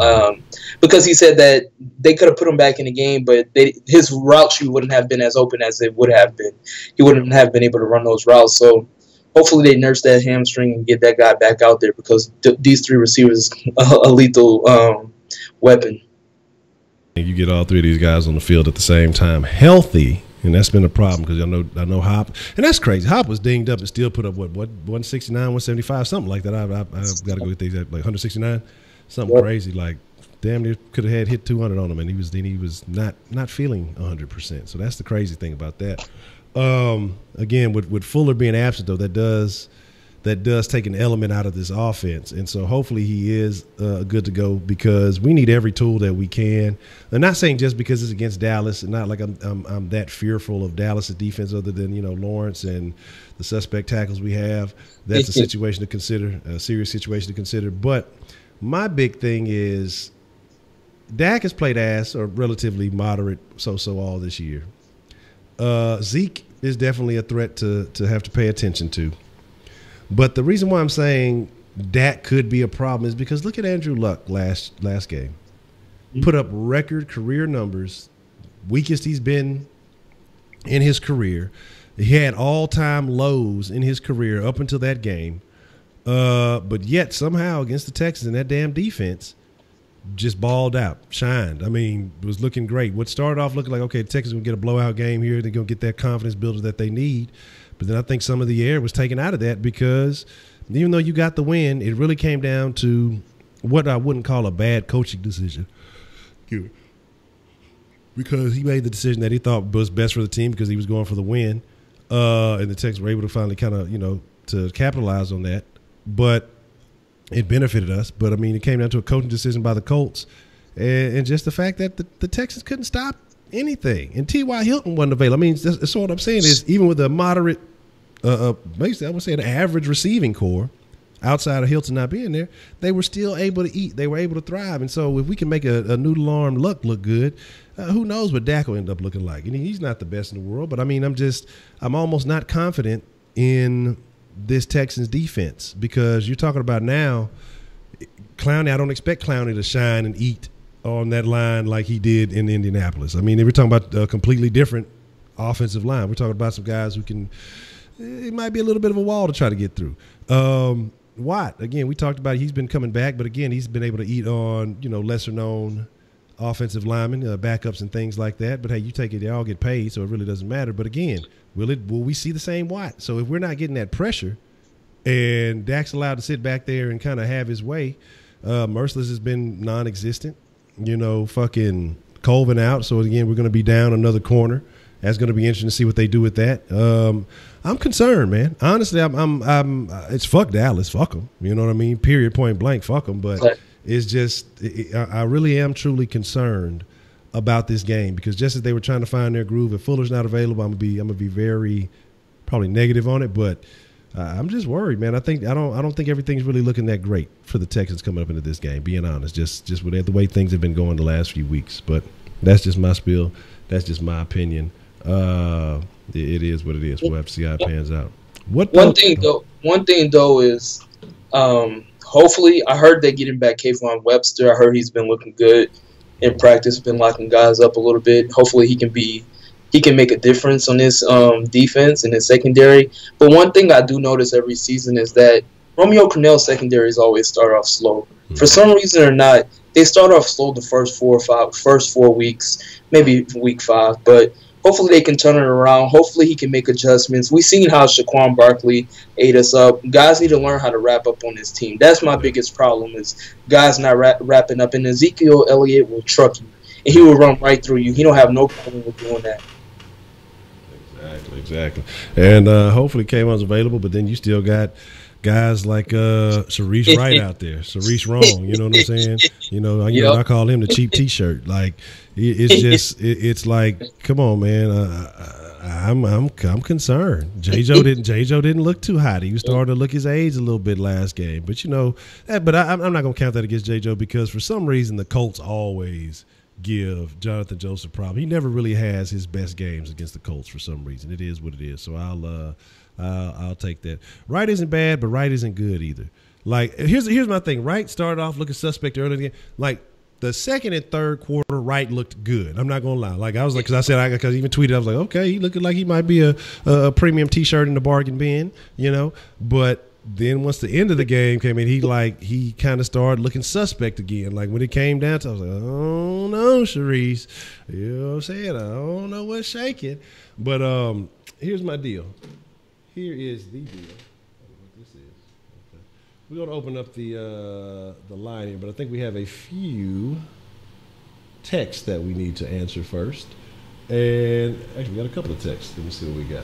because he said that they could have put him back in the game, but his route tree wouldn't have been as open as it would have been. He wouldn't have been able to run those routes. So hopefully they nurse that hamstring and get that guy back out there because these three receivers a lethal weapon. You get all three of these guys on the field at the same time, healthy, and that's been a problem because I know Hop, and that's crazy. Hop was dinged up and still put up what 169, 175, something like that. I've got to go with the exact, like 169, something crazy. Like damn near could have had hit 200 on him, and he was not feeling 100%. So that's the crazy thing about that. Again, with Fuller being absent, though, that does take an element out of this offense. And so hopefully he is good to go, because we need every tool that we can. I'm not saying just because it's against Dallas, and not like I'm that fearful of Dallas' defense, other than, Lawrence and the suspect tackles we have. That's a situation to consider, a serious situation to consider. But my big thing is Dak has played ass or relatively moderate so all this year. Zeke is definitely a threat to have to pay attention to. But the reason why I'm saying Dak could be a problem is because look at Andrew Luck last game. Put up record career numbers, weakest he's been in his career. He had all-time lows in his career up until that game. But yet somehow against the Texans and that damn defense just balled out, shined. I mean, it was looking great. What started off looking like, okay, the Texans are going to get a blowout game here. They're going to get that confidence builder that they need. But then I think some of the air was taken out of that, because even though you got the win, it really came down to what I wouldn't call a bad coaching decision. Because he made the decision that he thought was best for the team because he was going for the win. And the Texans were able to finally kind of, to capitalize on that. But it benefited us. But, I mean, it came down to a coaching decision by the Colts and just the fact that the Texans couldn't stop anything. And T.Y. Hilton wasn't available. I mean, so what I'm saying is, even with a moderate, basically I would say an average receiving core, outside of Hilton not being there, they were still able to eat. They were able to thrive. And so if we can make a noodle arm look good, who knows what Dak will end up looking like. And he's not the best in the world, but I mean, I'm almost not confident in this Texans defense, because you're talking about now Clowney. I don't expect Clowney to shine and eat on that line like he did in Indianapolis. I mean, we're talking about a completely different offensive line. We're talking about some guys who can – it might be a little bit of a wall to try to get through. Watt, again, we talked about he's been coming back, but, again, he's been able to eat on, lesser-known offensive linemen, backups and things like that. But, hey, you take it, they all get paid, so it really doesn't matter. But, again, will we see the same Watt? So if we're not getting that pressure and Dak's allowed to sit back there and kind of have his way, Merciless has been non-existent. Fucking Colvin out. So, again, we're going to be down another corner. That's going to be interesting to see what they do with that. I'm concerned, man. Honestly, it's fuck Dallas. Fuck them. You know what I mean? Period, point blank. Fuck them. But it's just I really am truly concerned about this game, because just as they were trying to find their groove, if Fuller's not available, I'm gonna be very probably negative on it. But I'm just worried, man. I don't think everything's really looking that great for the Texans coming up into this game. Being honest, just with the way things have been going the last few weeks. But that's just my spiel. That's just my opinion. It is what it is. We'll have to see how it pans out. One thing though is, hopefully, I heard they're getting back Kayvon Webster. I heard he's been looking good in practice, been locking guys up a little bit. Hopefully, he can make a difference on this defense and his secondary. But one thing I do notice every season is that Romeo Crennel's secondaries always start off slow. Mm-hmm. For some reason or not, they start off slow the first 4 weeks, maybe week 5, but hopefully they can turn it around. Hopefully he can make adjustments. We've seen how Shaquan Barkley ate us up. Guys need to learn how to wrap up on this team. That's my biggest problem, is guys not wrapping up. And Ezekiel Elliott will truck you, and he will run right through you. He don't have no problem with doing that. Exactly. And hopefully Kayvon's available, but then you still got guys like Sharice Wright out there. Sharice Wrong, you know what I'm saying? I call him the cheap T-shirt. Like, it's just it's like, come on, man. I'm concerned. J-Joe didn't look too hot. He was starting to look his age a little bit last game. But but I'm not gonna count that against J-Joe, because for some reason the Colts always give Jonathan Joseph problem. He never really has his best games against the Colts for some reason. It is what it is. So I'll take that. Wright isn't bad, but Wright isn't good either. Like, here's my thing. Wright started off looking suspect early in the game. Like, the second and third quarter, Wright looked good. I'm not gonna lie. Like, I was like, because I even tweeted, I was like, okay, he looking like he might be a premium T-shirt in the bargain bin, But then once the end of the game came in, he kind of started looking suspect again. Like, when it came down to, I was like, oh no, Sharice, you know what I'm saying? I don't know what's shaking. But here's my deal. Here is the deal. I don't know what this is. Okay. We're going to open up the line here, but I think we have a few texts that we need to answer first. And actually, we got a couple of texts. Let me see what we got.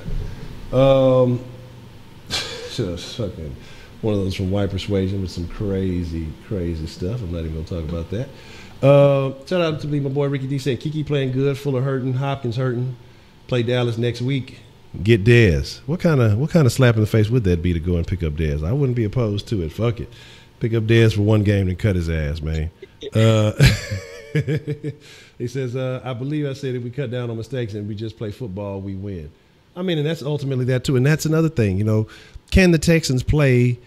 Fucking one of those from White Persuasion with some crazy, crazy stuff. I'm not even going to talk about that. Shout out to my boy Ricky D saying Kiki playing good, Fuller hurting, Hopkins hurting. Play Dallas next week. Get Dez. What kind of slap in the face would that be to go and pick up Dez? I wouldn't be opposed to it. Fuck it. Pick up Dez for one game and cut his ass, man. He says, I believe I said if we cut down on mistakes and we just play football, we win. I mean, and that's ultimately that too. And that's another thing, you know, can the Texans play,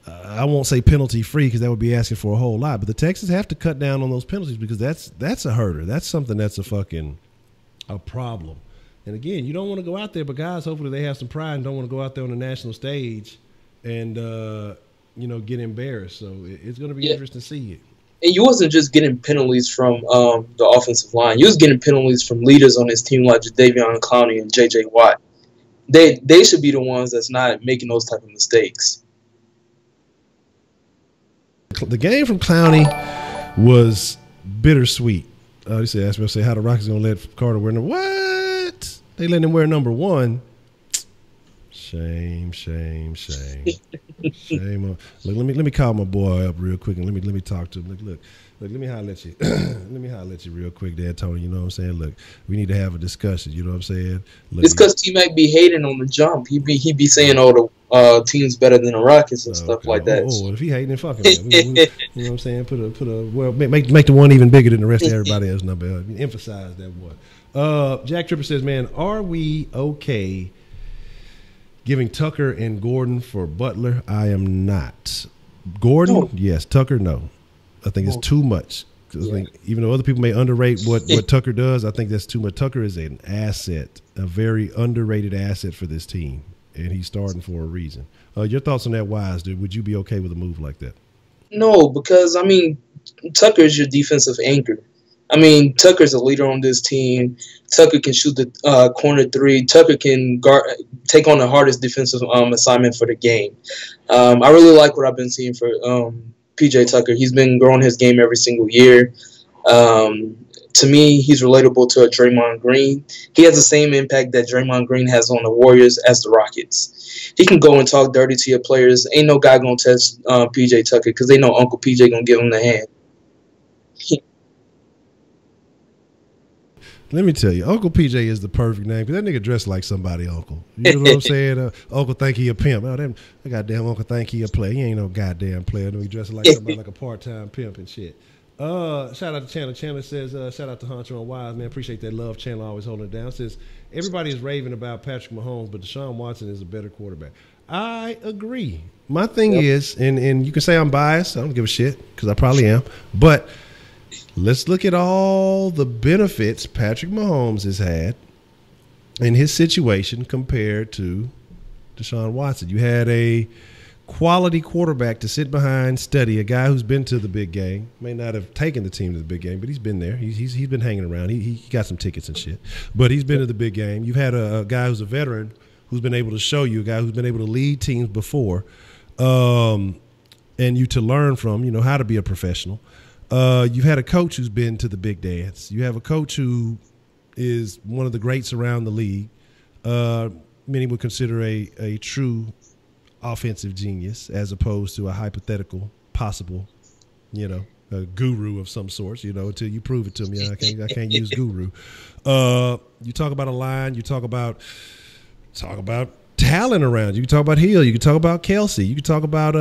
I won't say penalty free because that would be asking for a whole lot, but the Texans have to cut down on those penalties because that's a hurter. That's something that's a problem. And again, you don't want to go out there, but guys, hopefully they have some pride and don't want to go out there on the national stage and, get embarrassed. So it's going to be interesting to see it. And you wasn't just getting penalties from the offensive line. You was getting penalties from leaders on this team like Jadeveon Clowney and J.J. Watt. They should be the ones that's not making those type of mistakes. The game from Clowney was bittersweet. He said, asked me to say how the Rockets going to let Carter wear number. What? They let him wear number 1. Shame. Shame on. Look, let me call my boy up real quick and let me talk to him. Look, let me holler at you. Let me holler at you real quick there, Tony. You know what I'm saying? Look, we need to have a discussion. You know what I'm saying? Look, it's because T-Mac be hating on the jump. He be saying, the team's better than the Rockets and stuff like that. Oh, if he hating, then fuck him. You know what I'm saying? Make the one even bigger than the rest of everybody else number. Emphasize that one. Jack Tripper says, man, are we okay giving Tucker and Gordon for Butler? I am not. Gordon, yes. Tucker, no. I think it's too much. I think even though other people may underrate what Tucker does, I think that's too much. Tucker is an asset, a very underrated asset for this team, and he's starting for a reason. Your thoughts on that, Wise, dude? Would you be okay with a move like that? No, because, Tucker is your defensive anchor. Tucker's a leader on this team. Tucker can shoot the corner 3. Tucker can take on the hardest defensive assignment for the game. I really like what I've been seeing for PJ Tucker. He's been growing his game every single year. To me, he's relatable to a Draymond Green. He has the same impact that Draymond Green has on the Warriors as the Rockets. He can go and talk dirty to your players. Ain't no guy going to touch PJ Tucker because they know Uncle PJ going to give him the hand. Let me tell you, Uncle PJ is the perfect name because that nigga dressed like somebody, Uncle. You know what I'm saying? Uncle think he a pimp. Oh, that goddamn Uncle think he a player. He ain't no goddamn player. He dressing like somebody like a part-time pimp and shit. Shout out to Chandler. Chandler says, shout out to Honcho and Wise, man. Appreciate that love. Chandler always holding it down. Says, everybody is raving about Patrick Mahomes, but Deshaun Watson is a better quarterback. I agree. My thing is, and you can say I'm biased. I don't give a shit because I probably am. But let's look at all the benefits Patrick Mahomes has had in his situation compared to Deshaun Watson. You had a quality quarterback to sit behind, study, a guy who's been to the big game. May not have taken the team to the big game, but he's been there. He's been hanging around. He got some tickets and shit. But he's been to the big game. You've had a guy who's a veteran who's been able to show you, a guy who's been able to lead teams before, and you to learn from, how to be a professional. You've had a coach who's been to the big dance. You have a coach who is one of the greats around the league. Many would consider a true offensive genius as opposed to a hypothetical possible, a guru of some sort, until you prove it to me. I can't use guru. You talk about a line. You talk about talent around. You can talk about Hill. You can talk about Kelsey. You can talk about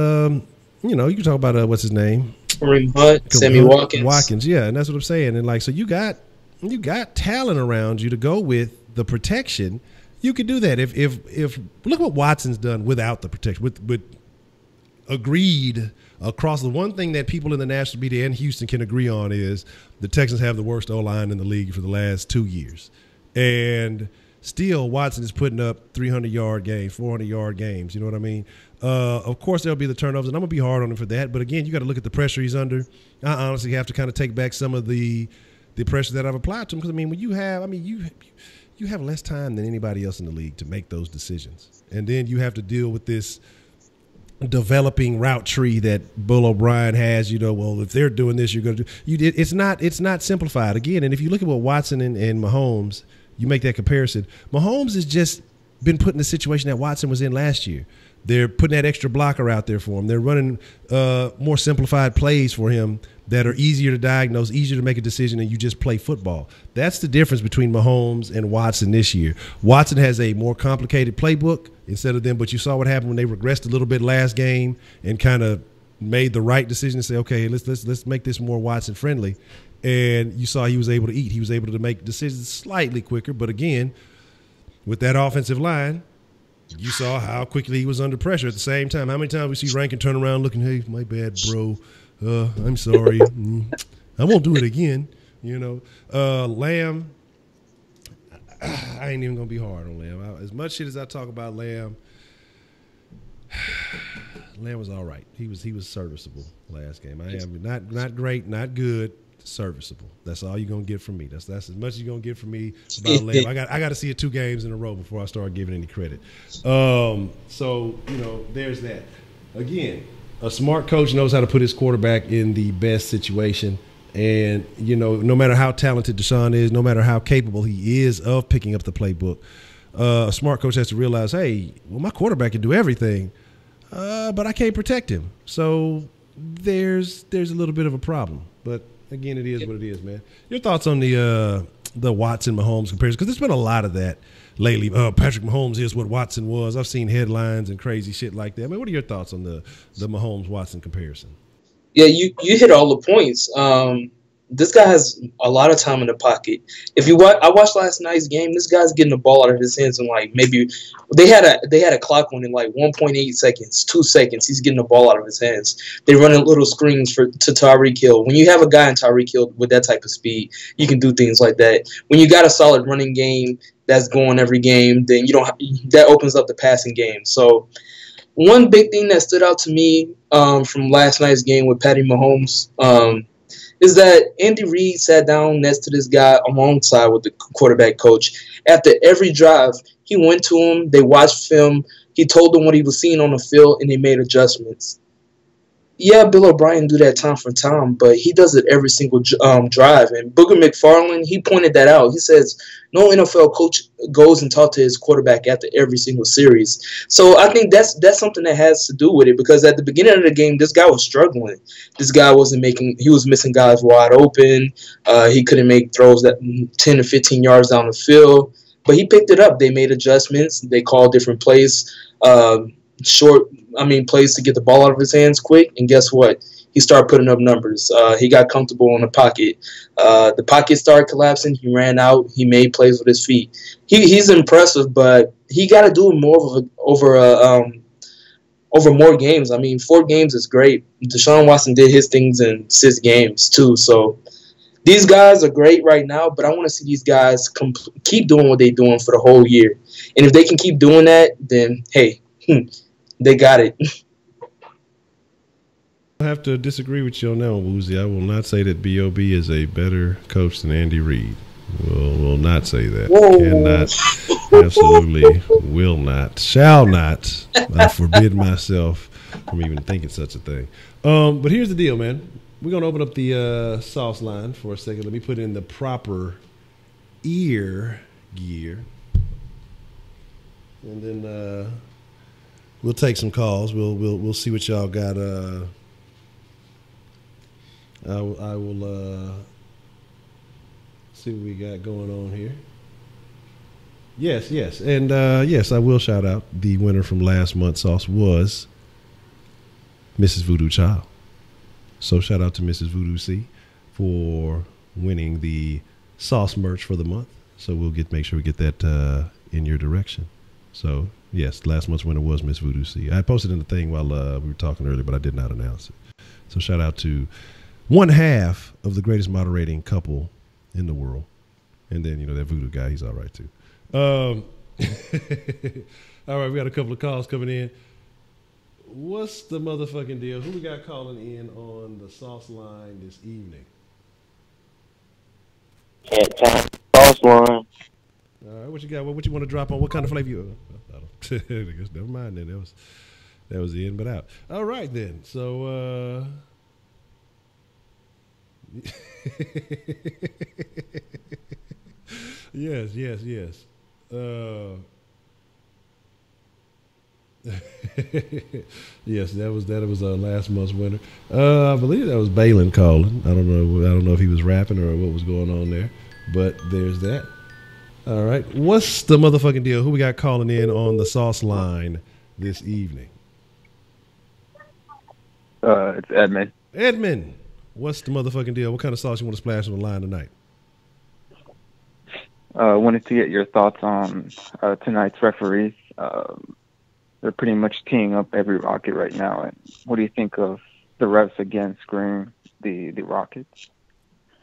you can talk about what's his name? Kareem Hunt, Sammy Watkins. Yeah, and that's what I'm saying. And so you got talent around you to go with the protection. You could do that. If look what Watson's done without the protection. With agreed across the one thing that people in the national media and Houston can agree on is the Texans have the worst O-line in the league for the last 2 years. And still Watson is putting up 300-yard games, 400-yard games. You know what I mean? Of course, there'll be the turnovers, and I'm going to be hard on him for that. But, again, you got to look at the pressure he's under. I honestly have to kind of take back some of the pressure that I've applied to him because, when you have you have less time than anybody else in the league to make those decisions. And then you have to deal with this developing route tree that Bill O'Brien has. Well, if they're doing this, you're going to do. It's not simplified again. And if you look at what Watson and Mahomes, you make that comparison. Mahomes has just been put in the situation that Watson was in last year. They're putting that extra blocker out there for him. They're running more simplified plays for him that are easier to diagnose, easier to make a decision, and you just play football. That's the difference between Mahomes and Watson this year. Watson has a more complicated playbook instead of them, but you saw what happened when they regressed a little bit last game and kind of made the right decision to say, okay, let's make this more Watson friendly. And you saw he was able to eat. He was able to make decisions slightly quicker, but again, with that offensive line, you saw how quickly he was under pressure at the same time. How many times we see Rankin turn around looking, hey, my bad, bro. I'm sorry. I won't do it again. Lamb, I ain't even going to be hard on Lamb. As much shit as I talk about Lamb, Lamb was all right. He was serviceable last game. Not great, not good, serviceable. That's all you're gonna get from me. That's as much as you're gonna get from me about Lamb. I got to see it 2 games in a row before I start giving any credit. So there's that. Again, a smart coach knows how to put his quarterback in the best situation. And no matter how talented Deshaun is, no matter how capable he is of picking up the playbook, a smart coach has to realize, hey, well, my quarterback can do everything, but I can't protect him. So there's a little bit of a problem. But again, it is what it is, man. Your thoughts on the Watson-Mahomes comparison? Because there's been a lot of that lately. Patrick Mahomes is what Watson was. I've seen headlines and crazy shit like that. I mean, what are your thoughts on the Mahomes-Watson comparison? Yeah, you hit all the points. This guy has a lot of time in the pocket. I watched last night's game. This guy's getting the ball out of his hands in like maybe they had a clock on in like 1.8 seconds, 2 seconds. He's getting the ball out of his hands. They're running little screens to Tyreek Hill. When you have a guy in Tyreek Hill with that type of speed, you can do things like that. When you got a solid running game that's going every game, then that opens up the passing game. So one big thing that stood out to me from last night's game with Patty Mahomes is that Andy Reid sat down next to this guy alongside with the quarterback coach. After every drive, he went to him, they watched film, he told them what he was seeing on the field, and they made adjustments. Yeah, Bill O'Brien do that time for time, but he does it every single drive. And Booger McFarland, he pointed that out. He says no NFL coach goes and talks to his quarterback after every single series. So I think that's something that has to do with it, because at the beginning of the game, this guy was struggling. This guy he was missing guys wide open. He couldn't make throws that 10 to 15 yards down the field. But he picked it up. They made adjustments. They called different plays. Plays to get the ball out of his hands quick, and guess what? He started putting up numbers. He got comfortable in the pocket. The pocket started collapsing. He ran out. He made plays with his feet. He's impressive, but he got to do it more over more games. 4 games is great. Deshaun Watson did his things in 6 games too. So these guys are great right now, but I want to see these guys keep doing what they're doing for the whole year. And if they can keep doing that, then hey. They got it. I have to disagree with you on that one, Woozy. I will not say that B.O.B. is a better coach than Andy Reid. Will not say that. Whoa. Cannot. Absolutely will not. Shall not. I forbid myself from even thinking such a thing. But here's the deal, man. We're going to open up the sauce line for a second. Let me put in the proper ear gear. And then we'll take some calls. We'll see what y'all got. I will see what we got going on here. Yes, and yes, I will shout out the winner from last month's sauce was Mrs. Voodoo Child. So shout out to Mrs. Voodoo C for winning the sauce merch for the month. So we'll make sure we get that in your direction. So. Yes, last month's winner was Miss Voodoo C. I posted in the thing while we were talking earlier, but I did not announce it. So shout out to one half of the greatest moderating couple in the world. And then, that Voodoo guy, he's all right too. All right, we got a couple of calls coming in. What's the motherfucking deal? Who we got calling in on the sauce line this evening? Sauce line. All right, what you got? What you want to drop on? What kind of flavor you? I guess never mind then. That was the in but out. All right then. So yes. Yes, that was last month's winner. I believe that was Balin calling. I don't know if he was rapping or what was going on there, but there's that. All right, what's the motherfucking deal? Who we got calling in on the sauce line this evening? It's Edmund. Edmund, what's the motherfucking deal? What kind of sauce you want to splash on the line tonight? Wanted to get your thoughts on tonight's referees. They're pretty much teeing up every Rocket right now. And what do you think of the refs again screwing the Rockets?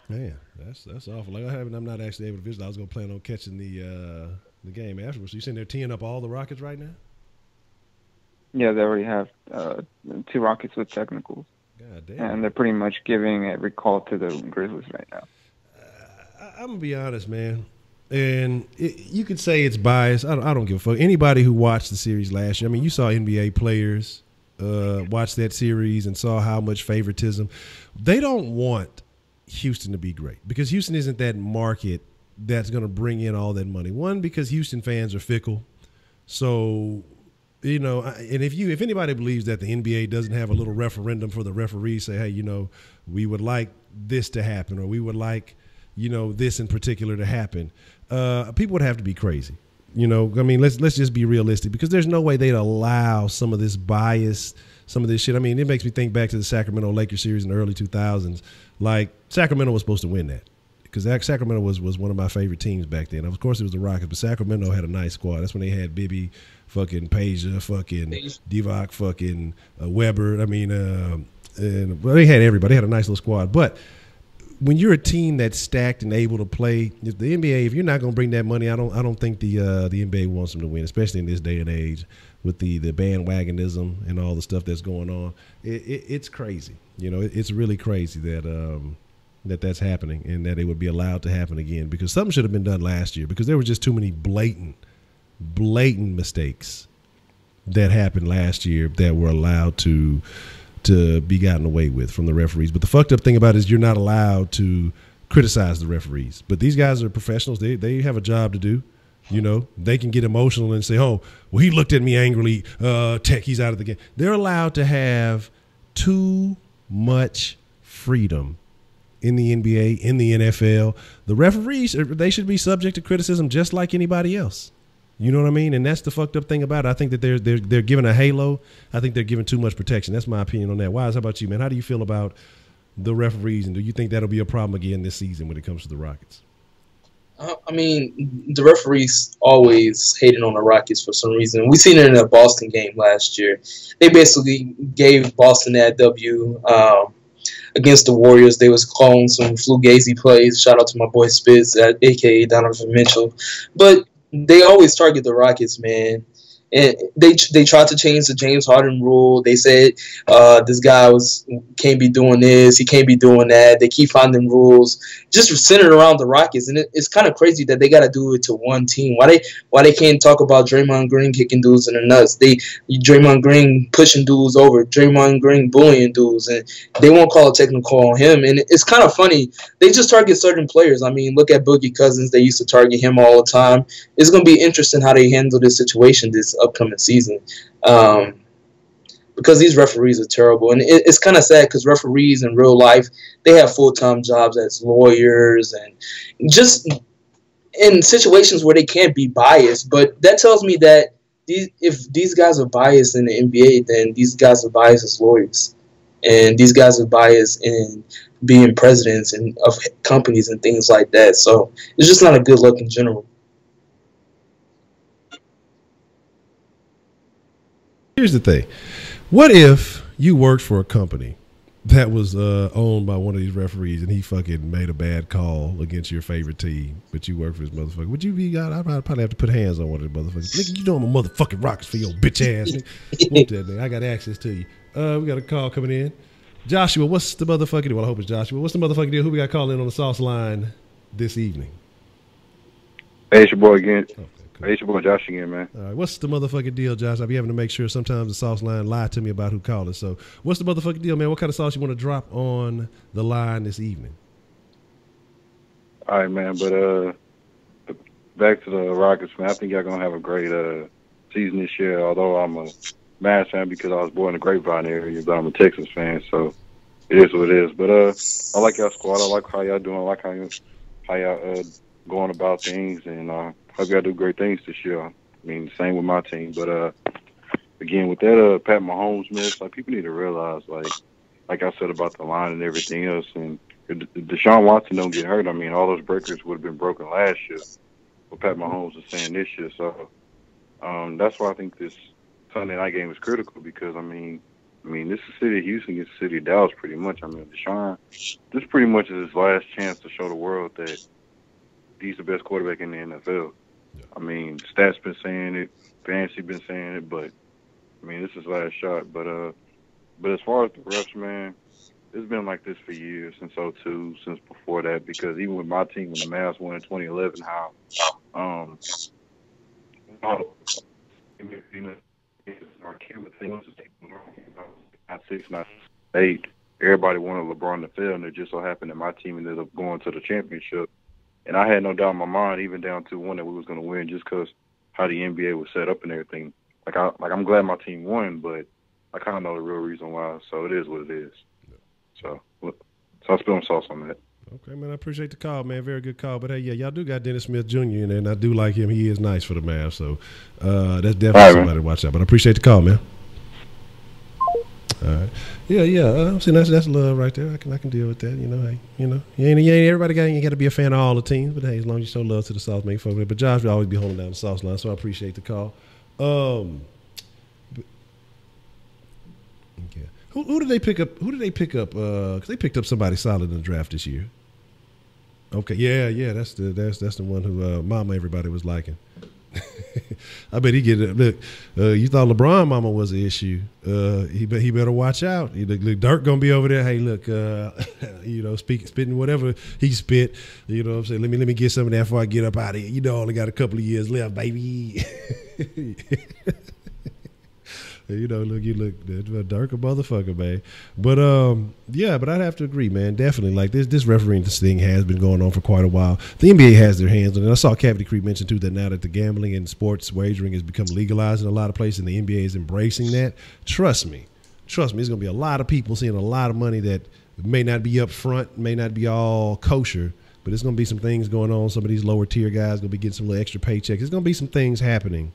Man, that's awful. Like I'm not actually able to visit. I was gonna plan on catching the game afterwards. So you saying they're teeing up all the Rockets right now? Yeah, they already have 2 Rockets with technicals. God damn. And they're pretty much giving every call to the Grizzlies right now. I'm gonna be honest, man. And you could say it's biased. I don't give a fuck. Anybody who watched the series last year, I mean, you saw NBA players watch that series and saw how much favoritism. They don't want Houston to be great because Houston isn't that market that's going to bring in all that money. One, because Houston fans are fickle. So, you know, and if anybody believes that the NBA doesn't have a little referendum for the referees, say, hey, you know, we would like this to happen or we would like, you know, this in particular to happen, people would have to be crazy. You know, I mean, let's just be realistic because there's no way they'd allow some of this bias, some of this shit. I mean, it makes me think back to the Sacramento Lakers series in the early 2000s. Like, Sacramento was supposed to win that because Sacramento was one of my favorite teams back then. Of course, it was the Rockets, but Sacramento had a nice squad. That's when they had Bibby, fucking Peja, fucking Divac, fucking Weber. I mean, they had everybody. They had a nice little squad. But when you're a team that's stacked and able to play, if the NBA, if you're not going to bring that money, I don't think the NBA wants them to win, especially in this day and age with the bandwagonism and all the stuff that's going on. It's crazy. You know, it's really crazy that that's happening and that it would be allowed to happen again because something should have been done last year because there were just too many blatant mistakes that happened last year that were allowed to be gotten away with from the referees. But the fucked up thing about it is you're not allowed to criticize the referees. But these guys are professionals. They have a job to do. You know, they can get emotional and say, oh, well, he looked at me angrily. He's out of the game. They're allowed to have too much freedom in the NBA, in the NFL. The referees, they should be subject to criticism just like anybody else. You know what I mean? And that's the fucked up thing about it. I think that they're given a halo. I think they're given too much protection. That's my opinion on that. Wise, how about you, man? How do you feel about the referees, and do you think that'll be a problem again this season when it comes to the Rockets? I mean, the referees always hated on the Rockets for some reason. We seen it in the Boston game last year. They basically gave Boston that W against the Warriors. They was calling some Fugazi plays. Shout out to my boy Spitz, a.k.a. Donovan Mitchell. But they always target the Rockets, man. And they tried to change the James Harden rule. They said this guy can't be doing this. He can't be doing that. They keep finding rules just centered around the Rockets, and it's kind of crazy that they got to do it to one team. Why they can't talk about Draymond Green kicking dudes in the nuts? Draymond Green pushing dudes over. Draymond Green bullying dudes, and they won't call a technical on him. And it's kind of funny. They just target certain players. I mean, look at Boogie Cousins. They used to target him all the time. It's going to be interesting how they handle this situation this upcoming season, because these referees are terrible, and it's kind of sad because referees in real life, they have full-time jobs as lawyers and just in situations where they can't be biased. But that tells me that if these guys are biased in the NBA, then these guys are biased as lawyers, and these guys are biased in being presidents and of companies and things like that. So it's just not a good look in general. Here's the thing. What if you worked for a company that was owned by one of these referees and he fucking made a bad call against your favorite team, but you work for his motherfucker? Would you be, I'd probably have to put hands on one of the motherfuckers. Nigga, you know I'm a motherfucking Rockets for your bitch ass. Whoop that nigga. I got access to you. We got a call coming in. Joshua, what's the motherfucking deal? Well, I hope it's Joshua. What's the motherfucking deal? Who we got calling in on the sauce line this evening? Hey, it's your boy again. Okay. Hey, it's your boy Josh again, man. All right, what's the motherfucking deal, Josh? I'll be having to make sure sometimes the sauce line lie to me about who called it. So what's the motherfucking deal, man? What kind of sauce you want to drop on the line this evening? All right, man. But back to the Rockets, man. I think y'all going to have a great season this year, although I'm a Mavs fan because I was born in the Grapevine area, but I'm a Texas fan, so it is what it is. But I like y'all squad. I like how y'all doing. I like how y'all going about things, and hope y'all do great things this year. I mean, same with my team. But again, with that Pat Mahomes miss, like people need to realize, like I said about the line and everything else, and if Deshaun Watson don't get hurt, I mean, all those breakers would have been broken last year. What Pat Mahomes is saying this year, so that's why I think this Sunday night game is critical because I mean, this is the city of Houston against the city of Dallas, pretty much. I mean, Deshaun, this pretty much is his last chance to show the world that he's the best quarterback in the NFL. Yeah. I mean, stats been saying it, fantasy been saying it, but I mean, this is his last shot. But as far as the refs, man, it's been like this for years, since 2002, since before that, because even with my team, when the Mavs won in 2011, how not 6, not 8, everybody wanted LeBron to fail, and it just so happened that my team ended up going to the championship. And I had no doubt in my mind, even down to 1, that we was going to win just because how the NBA was set up and everything. I'm glad my team won, but I kind of know the real reason why. So it is what it is. So I spill sauce on that. Okay, man, I appreciate the call, man. Very good call. But, hey, yeah, y'all do got Dennis Smith Jr. in there, and I do like him. He is nice for the Mavs. So that's definitely somebody to watch out. But I appreciate the call, man. All right. Yeah. See, that's love right there. I can deal with that. Hey, you ain't everybody ain't got to be a fan of all the teams, but hey, as long as you show love to the South, make folks. But Josh will always be holding down the South line, so I appreciate the call. Okay. Who did they pick up? Because they picked up somebody solid in the draft this year. Okay, yeah. That's the one who Mama everybody was liking. I bet he get it. Look, you thought LeBron Mama was an issue. He better watch out. Look, Dirk gonna be over there. Hey, look, spitting whatever he spit. You know what I'm saying? Let me get some of that before I get up out of here. Only got a couple of years left, baby. You look Dirk a motherfucker, man. But but I'd have to agree, man. Definitely, like this refereeing thing has been going on for quite a while. The NBA has their hands on it. I saw Cavity Creek mention too that now that the gambling and sports wagering has become legalized in a lot of places, and the NBA is embracing that. Trust me, there's gonna be a lot of people seeing a lot of money that may not be up front, may not be all kosher, but there's gonna be some things going on. Some of these lower tier guys gonna be getting some little extra paychecks. There's gonna be some things happening.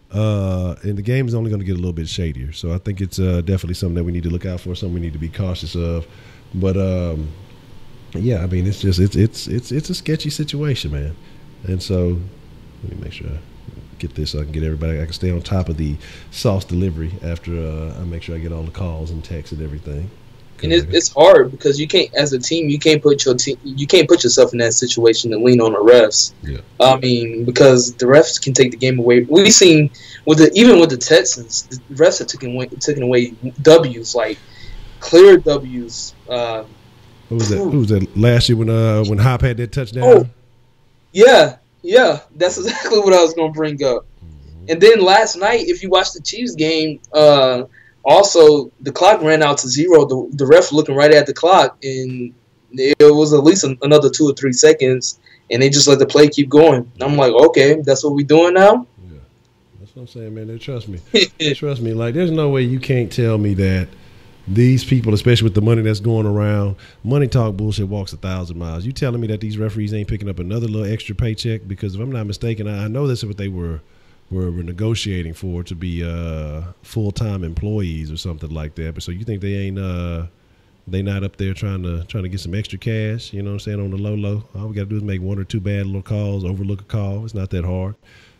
And the game is only going to get a little bit shadier. So I think it's definitely something that we need to look out for, something we need to be cautious of. But I mean, it's a sketchy situation, man. And so let me make sure I get this so I can get everybody. I can stay on top of the sauce delivery after I make sure I get all the calls and texts and everything. And it's hard because you can't, as a team, you can't put yourself in that situation and lean on the refs. Yeah. I mean, because the refs can take the game away. We've seen even with the Texans, the refs have taken away W's, like clear W's. Who was that last year when Hop had that touchdown? Oh, yeah, that's exactly what I was going to bring up. Mm-hmm. And then last night, if you watch the Chiefs game, also, the clock ran out to 0. The ref looking right at the clock, and it was at least another 2 or 3 seconds, and they just let the play keep going. And I'm like, okay, that's what we doing now? Yeah, that's what I'm saying, man. Trust me. Trust me. Like, there's no way you can't tell me that these people, especially with the money that's going around, money talk bullshit walks 1,000 miles. You telling me that these referees ain't picking up another little extra paycheck? Because if I'm not mistaken, I know this is what they were negotiating for, to be full-time employees or something like that. But so you think they ain't they not up there trying to get some extra cash, you know what I'm saying, on the low? All we got to do is make 1 or 2 bad little calls, overlook a call. It's not that hard.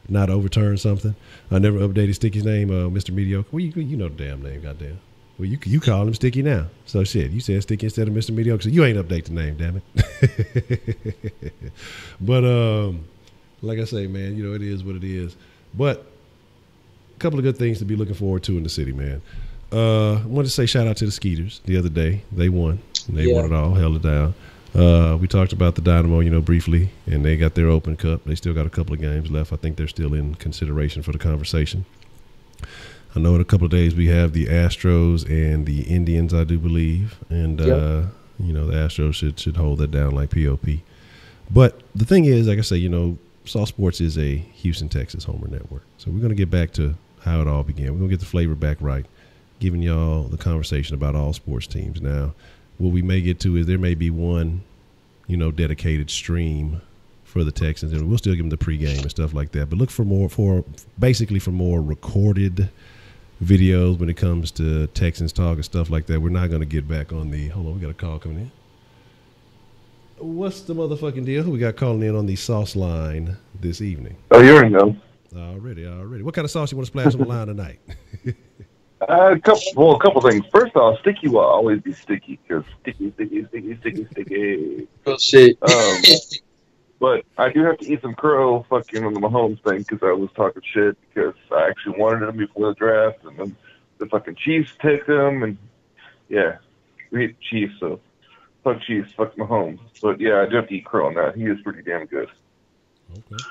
Not overturn something. I never updated Sticky's name, Mr. Mediocre. Well, you know the damn name, goddamn. Well, you call him Sticky now. So shit, you said Sticky instead of Mr. Mediocre, so you ain't update the name, damn it. But like I say, man, it is what it is. But a couple of good things to be looking forward to in the city, man. I wanted to say shout out to the Skeeters the other day. They won. They won it all, held it down. We talked about the Dynamo, briefly, and they got their Open Cup. They still got a couple of games left. I think they're still in consideration for the conversation. I know in a couple of days we have the Astros and the Indians, I do believe, and the Astros should hold that down like POP. But the thing is, like I say, Saw Sports is a Houston, Texas homer network. So we're going to get back to how it all began. We're going to get the flavor back right, giving y'all the conversation about all sports teams. Now, what we may get to is there may be one, dedicated stream for the Texans, and we'll still give them the pregame and stuff like that. But look for more recorded videos when it comes to Texans talk and stuff like that. We're not going to get back on the – hold on, we got a call coming in. What's the motherfucking deal? Who we got calling in on the sauce line this evening? Oh, you already know. Already. What kind of sauce you want to splash on the line tonight? A couple things. First off, sticky will always be sticky because sticky. Oh, shit. But I do have to eat some crow fucking on the Mahomes thing because I was talking shit because I actually wanted him before the draft, and then the fucking Chiefs take him, and yeah, we hate the Chiefs, so fuck Chiefs, fuck Mahomes. But yeah, I do have to eat crow on that. He is pretty damn good. Okay.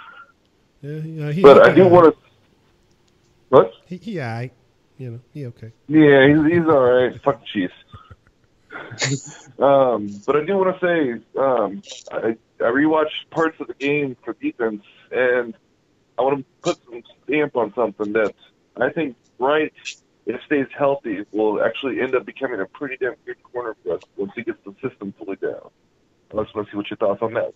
Yeah, but I do want to. What? He all right. He okay. Yeah, he's all right. Fuck the Chiefs. But I do want to say, I rewatched parts of the game for defense, and I want to put some stamp on something that I think Wright, if stays healthy, will actually end up becoming a pretty damn good corner for us once he gets the system fully down. I just want to see what your thoughts on that.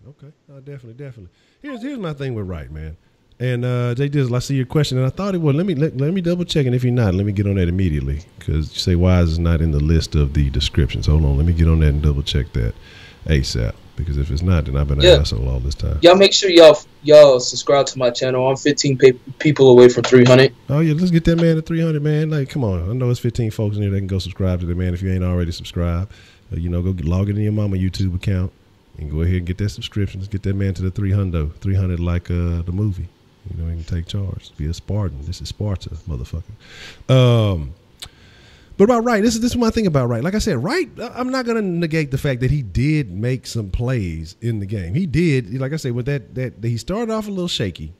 Okay. Definitely. Here's my thing with Wright, man. And Jay Dizzle, I see your question, and I thought it was. Let me double check, and if you're not, let me get on that immediately, because you say why is it not in the list of the descriptions? Hold on, let me get on that and double check that ASAP, because if it's not, then I've been an asshole all this time. Y'all make sure y'all subscribe to my channel. I'm 15 people away from 300. Oh yeah, let's get that man to 300, man. Like, come on, I know it's 15 folks in there that can go subscribe to the man if you ain't already subscribed. Go log in your mama YouTube account and go ahead and get that subscription. Let's get that man to the 300 like the movie. He can take charge. Be a Spartan. This is Sparta, motherfucker. But about Wright, this is my thing about Wright. Like I said, Wright, I'm not going to negate the fact that he did make some plays in the game. He did. Like I said, with that he started off a little shaky.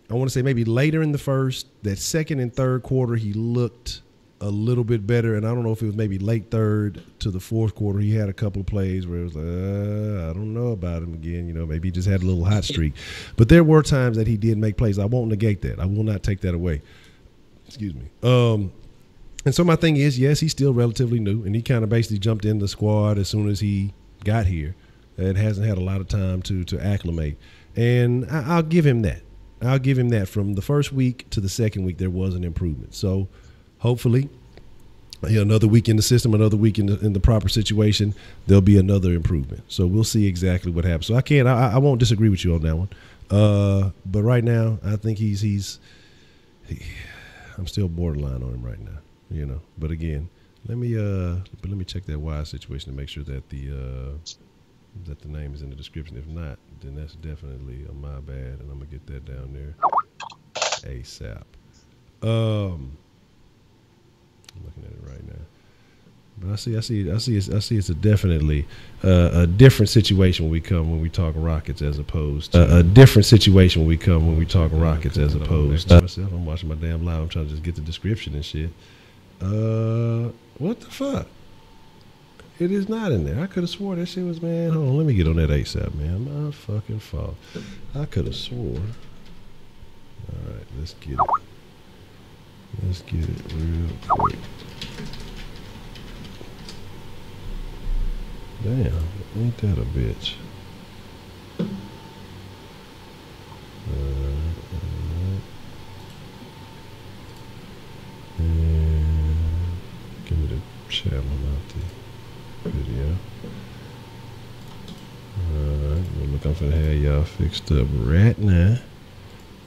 I want to say maybe later in the first, that second and third quarter, he looked a little bit better. And I don't know if it was maybe late third to the fourth quarter. He had a couple of plays where it was like, I don't know about him again. Maybe he just had a little hot streak. But there were times that he did make plays. I won't negate that. I will not take that away. Excuse me. And so my thing is, yes, he's still relatively new, and he kind of basically jumped in the squad as soon as he got here. It hasn't had a lot of time to acclimate. And I'll give him that. From the first week to the second week, there was an improvement. So hopefully, another week in the system, another week in the proper situation, there'll be another improvement. So we'll see exactly what happens. So I won't disagree with you on that one. But right now, I think I'm still borderline on him right now. But again, let me check that wise situation to make sure that that the name is in the description. If not, then that's definitely my bad, and I'm gonna get that down there ASAP. I'm looking at it right now, but I see it's a definitely a different situation when we talk Rockets as opposed to a different situation when we talk Rockets as opposed to myself. I'm watching my damn live. I'm trying to just get the description and shit. What the fuck? It is not in there. I could have swore that shit was, man. Hold on, let me get on that ASAP, man. My fucking fault. I could have swore. All right, let's get it. Let's get it real quick. Damn, ain't that a bitch? And give me the channel, not the video. Alright, well, look, I'm finna have y'all fixed up right now.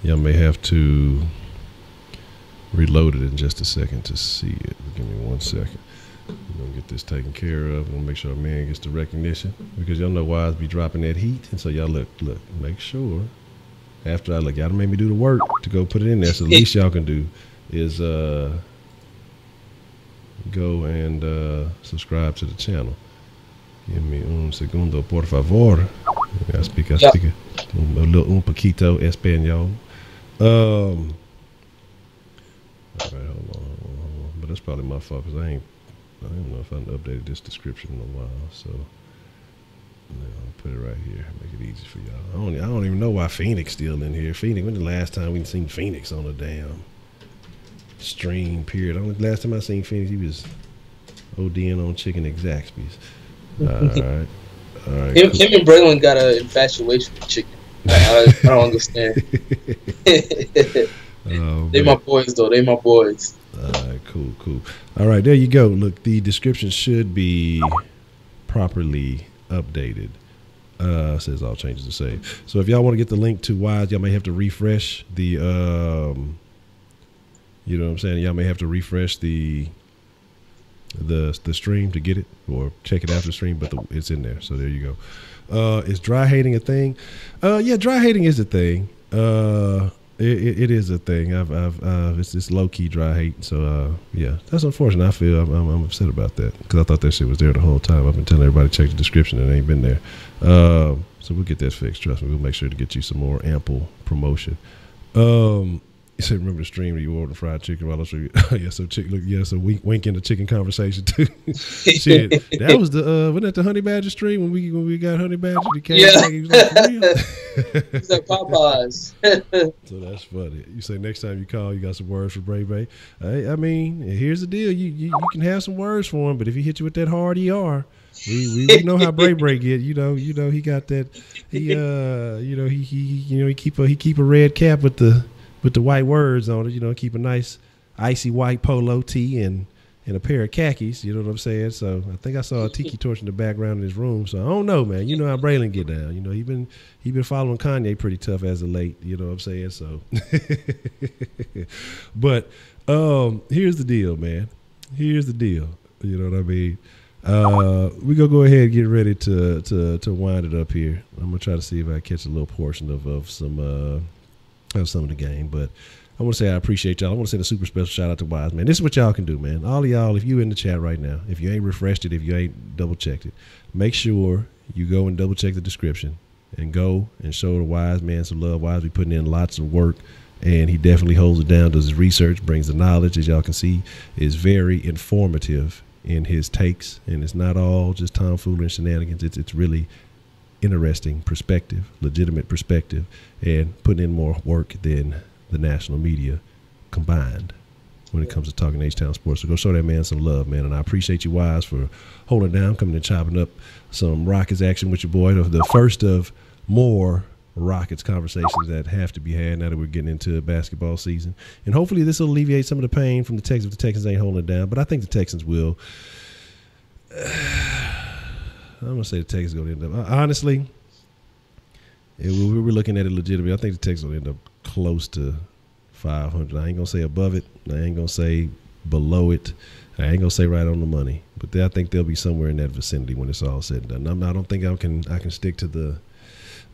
Y'all may have to reload it in just a second to see it. Give me 1 second. We're gonna get this taken care of and make sure our man gets the recognition, because y'all know why I be dropping that heat. And so y'all look, make sure after y'all done made me do the work to go put it in there. So the least y'all can do is go and subscribe to the channel. Give me un segundo, por favor. I speak un poquito español. All right, hold on. But that's probably my fault because I don't know if I updated this description in a while. So I'll put it right here. Make it easy for y'all. I don't even know why Phoenix still in here. Phoenix. When the last time we seen Phoenix on a damn stream? Period. Only last time I seen Phoenix, he was ODing on chicken Zaxby's. All right. Him and Braylon got an infatuation with chicken. I don't understand. They my boys, though. They my boys. All right, cool. All right, there you go. Look, the description should be properly updated. Says all changes are saved. So if y'all want to get the link to Wise, y'all may have to refresh the, you know what I'm saying? Y'all may have to refresh the stream to get it, or check it after the stream, but it's in there. So there you go. Is dry hating a thing? Yeah, dry hating is a thing. It is a thing. It's low key dry hate. So yeah, that's unfortunate. I feel I'm upset about that because I thought that shit was there the whole time. I've been telling everybody to check the description and it ain't been there. So we'll get that fixed. Trust me, we'll make sure to get you some more ample promotion. You said remember the stream where you ordered fried chicken while I was yeah, so so wink in the chicken conversation too. Shit, that was the wasn't that the Honey Badger stream when we got Honey Badger? He came back, he was like, for real? He's like Popeyes. So that's funny. You say next time you call, you got some words for Bray Bray. I mean, here's the deal: you can have some words for him, but if he hit you with that hard ER. We know how Bray Bray get. You know he got that. He keep a red cap with the white words on it, keep a nice icy white polo tee and a pair of khakis, you know what I'm saying? So I think I saw a tiki torch in the background in his room. So I don't know, man. You know how Braylon get down. He been following Kanye pretty tough as of late, you know what I'm saying? So but here's the deal, man. Here's the deal. You know what I mean? We're gonna go ahead and get ready to wind it up here. I'm gonna try to see if I catch a little portion of some of the game, but I want to say I appreciate y'all. I want to say a super special shout out to Wise, man. This is what y'all can do, man. All of y'all, if you in the chat right now, if you ain't refreshed it, if you ain't double checked it, make sure you go and double check the description and go and show the Wise man some love. Wise be putting in lots of work, and he definitely holds it down, does his research, brings the knowledge, as y'all can see, is very informative in his takes, and it's not all just tomfoolery and shenanigans. It's really interesting perspective, legitimate perspective, and putting in more work than the national media combined when it comes to talking H-Town sports. So go show that man some love, man. And I appreciate you, Wise, for holding down, coming and chopping up some Rockets action with your boy. The first of more Rockets conversations that have to be had now that we're getting into basketball season. And hopefully this will alleviate some of the pain from the Texans if the Texans ain't holding it down. But I think the Texans will. I'm going to say the Texans are going to end up. Honestly, we were looking at it legitimately. I think the Texans will end up close to 500. I ain't going to say above it. I ain't going to say below it. I ain't going to say right on the money. But I think they'll be somewhere in that vicinity when it's all said and done. I don't think I can stick to the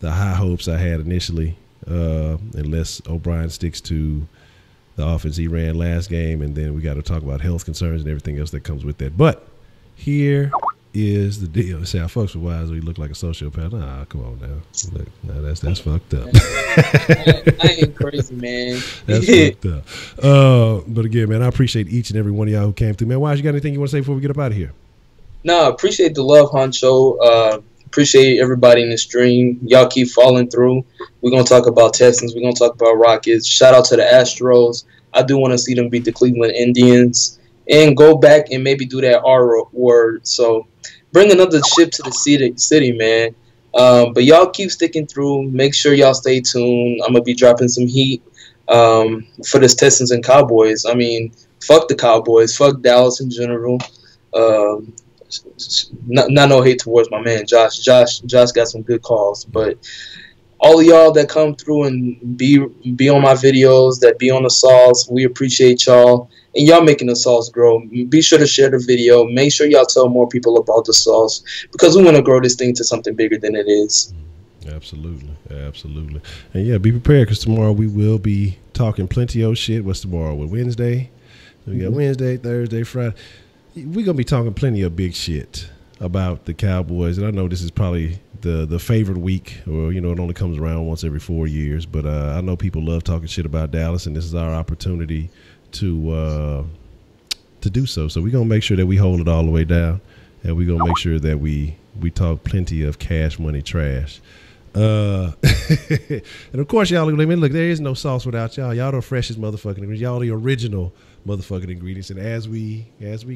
high hopes I had initially unless O'Brien sticks to the offense he ran last game, and then we got to talk about health concerns and everything else that comes with that. But here is the deal. Say I fucks with Wise, we look like a sociopath. Nah, come on now. Look, nah, that's fucked up. I ain't crazy, man. That's fucked up. But again, man, I appreciate each and every one of y'all who came through. Man, Wise, you got anything you want to say before we get up out of here? No, appreciate the love, Honcho. Appreciate everybody in the stream. Y'all keep falling through. We're going to talk about Texans. We're going to talk about Rockets. Shout out to the Astros. I do want to see them beat the Cleveland Indians and go back and maybe do that R word. So bring another ship to the city, man. But y'all keep sticking through. Make sure y'all stay tuned. I'm going to be dropping some heat for this Texans and Cowboys. I mean, fuck the Cowboys. Fuck Dallas in general. Not no hate towards my man Josh. Josh got some good calls, but all of y'all that come through and be on my videos, that be on the sauce, we appreciate y'all, and y'all making the sauce grow. Be sure to share the video. Make sure y'all tell more people about the sauce because we want to grow this thing to something bigger than it is. Absolutely. And yeah, be prepared because tomorrow we will be talking plenty of shit. What's tomorrow? Wednesday? We got Wednesday, Thursday, Friday. We're going to be talking plenty of big shit about the Cowboys, and I know this is probably the favorite week, or it only comes around once every 4 years, but I know people love talking shit about Dallas, and this is our opportunity to do so. So we're gonna make sure that we hold it all the way down, and we're gonna make sure that we talk plenty of cash money trash. And of course, y'all, look, there is no sauce without y'all. Y'all the freshest motherfucking ingredients. Y'all the original motherfucking ingredients. And as we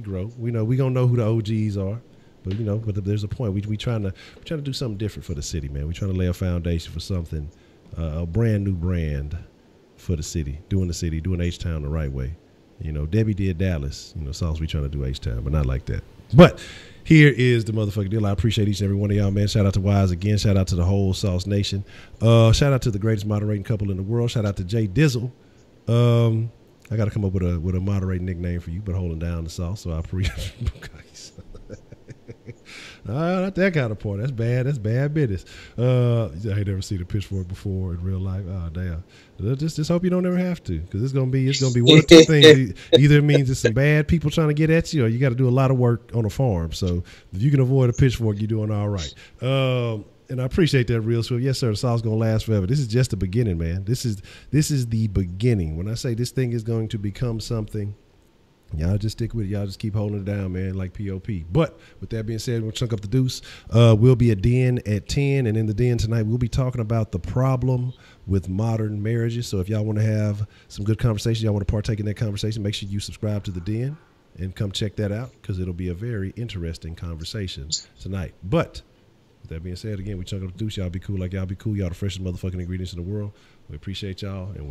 grow, we gonna know who the OGs are. But but there's a point. We trying to do something different for the city, man. We trying to lay a foundation for something, a brand new brand for the city, doing H-Town the right way. Debbie did Dallas. Sauce, we trying to do H-Town, but not like that. But here is the motherfucking deal. I appreciate each and every one of y'all, man. Shout out to Wise again. Shout out to the whole Sauce Nation. Shout out to the greatest moderating couple in the world. Shout out to Jay Dizzle. I got to come up with a moderating nickname for you, but holding down the Sauce. So I appreciate. Not that kind of part. That's bad. That's bad business. I ain't never seen a pitchfork before in real life. Oh damn. Just hope you don't ever have to, because it's gonna be one of two things. Either it means it's some bad people trying to get at you, or you got to do a lot of work on a farm. So if you can avoid a pitchfork, you're doing all right. And I appreciate that, Real Swift. Yes, sir. The sauce gonna last forever. This is just the beginning, man. This is the beginning. When I say this thing is going to become something, y'all just stick with it. Y'all just keep holding it down, man, like POP. But with that being said, we'll chunk up the deuce. We'll be at Den at 10, and in the Den tonight, we'll be talking about the problem with modern marriages. So if y'all want to have some good conversation, y'all want to partake in that conversation, make sure you subscribe to the Den and come check that out, because it'll be a very interesting conversation tonight. But with that being said, again, we chunk up the deuce. Y'all be cool like y'all be cool. Y'all the freshest motherfucking ingredients in the world. We appreciate y'all, and we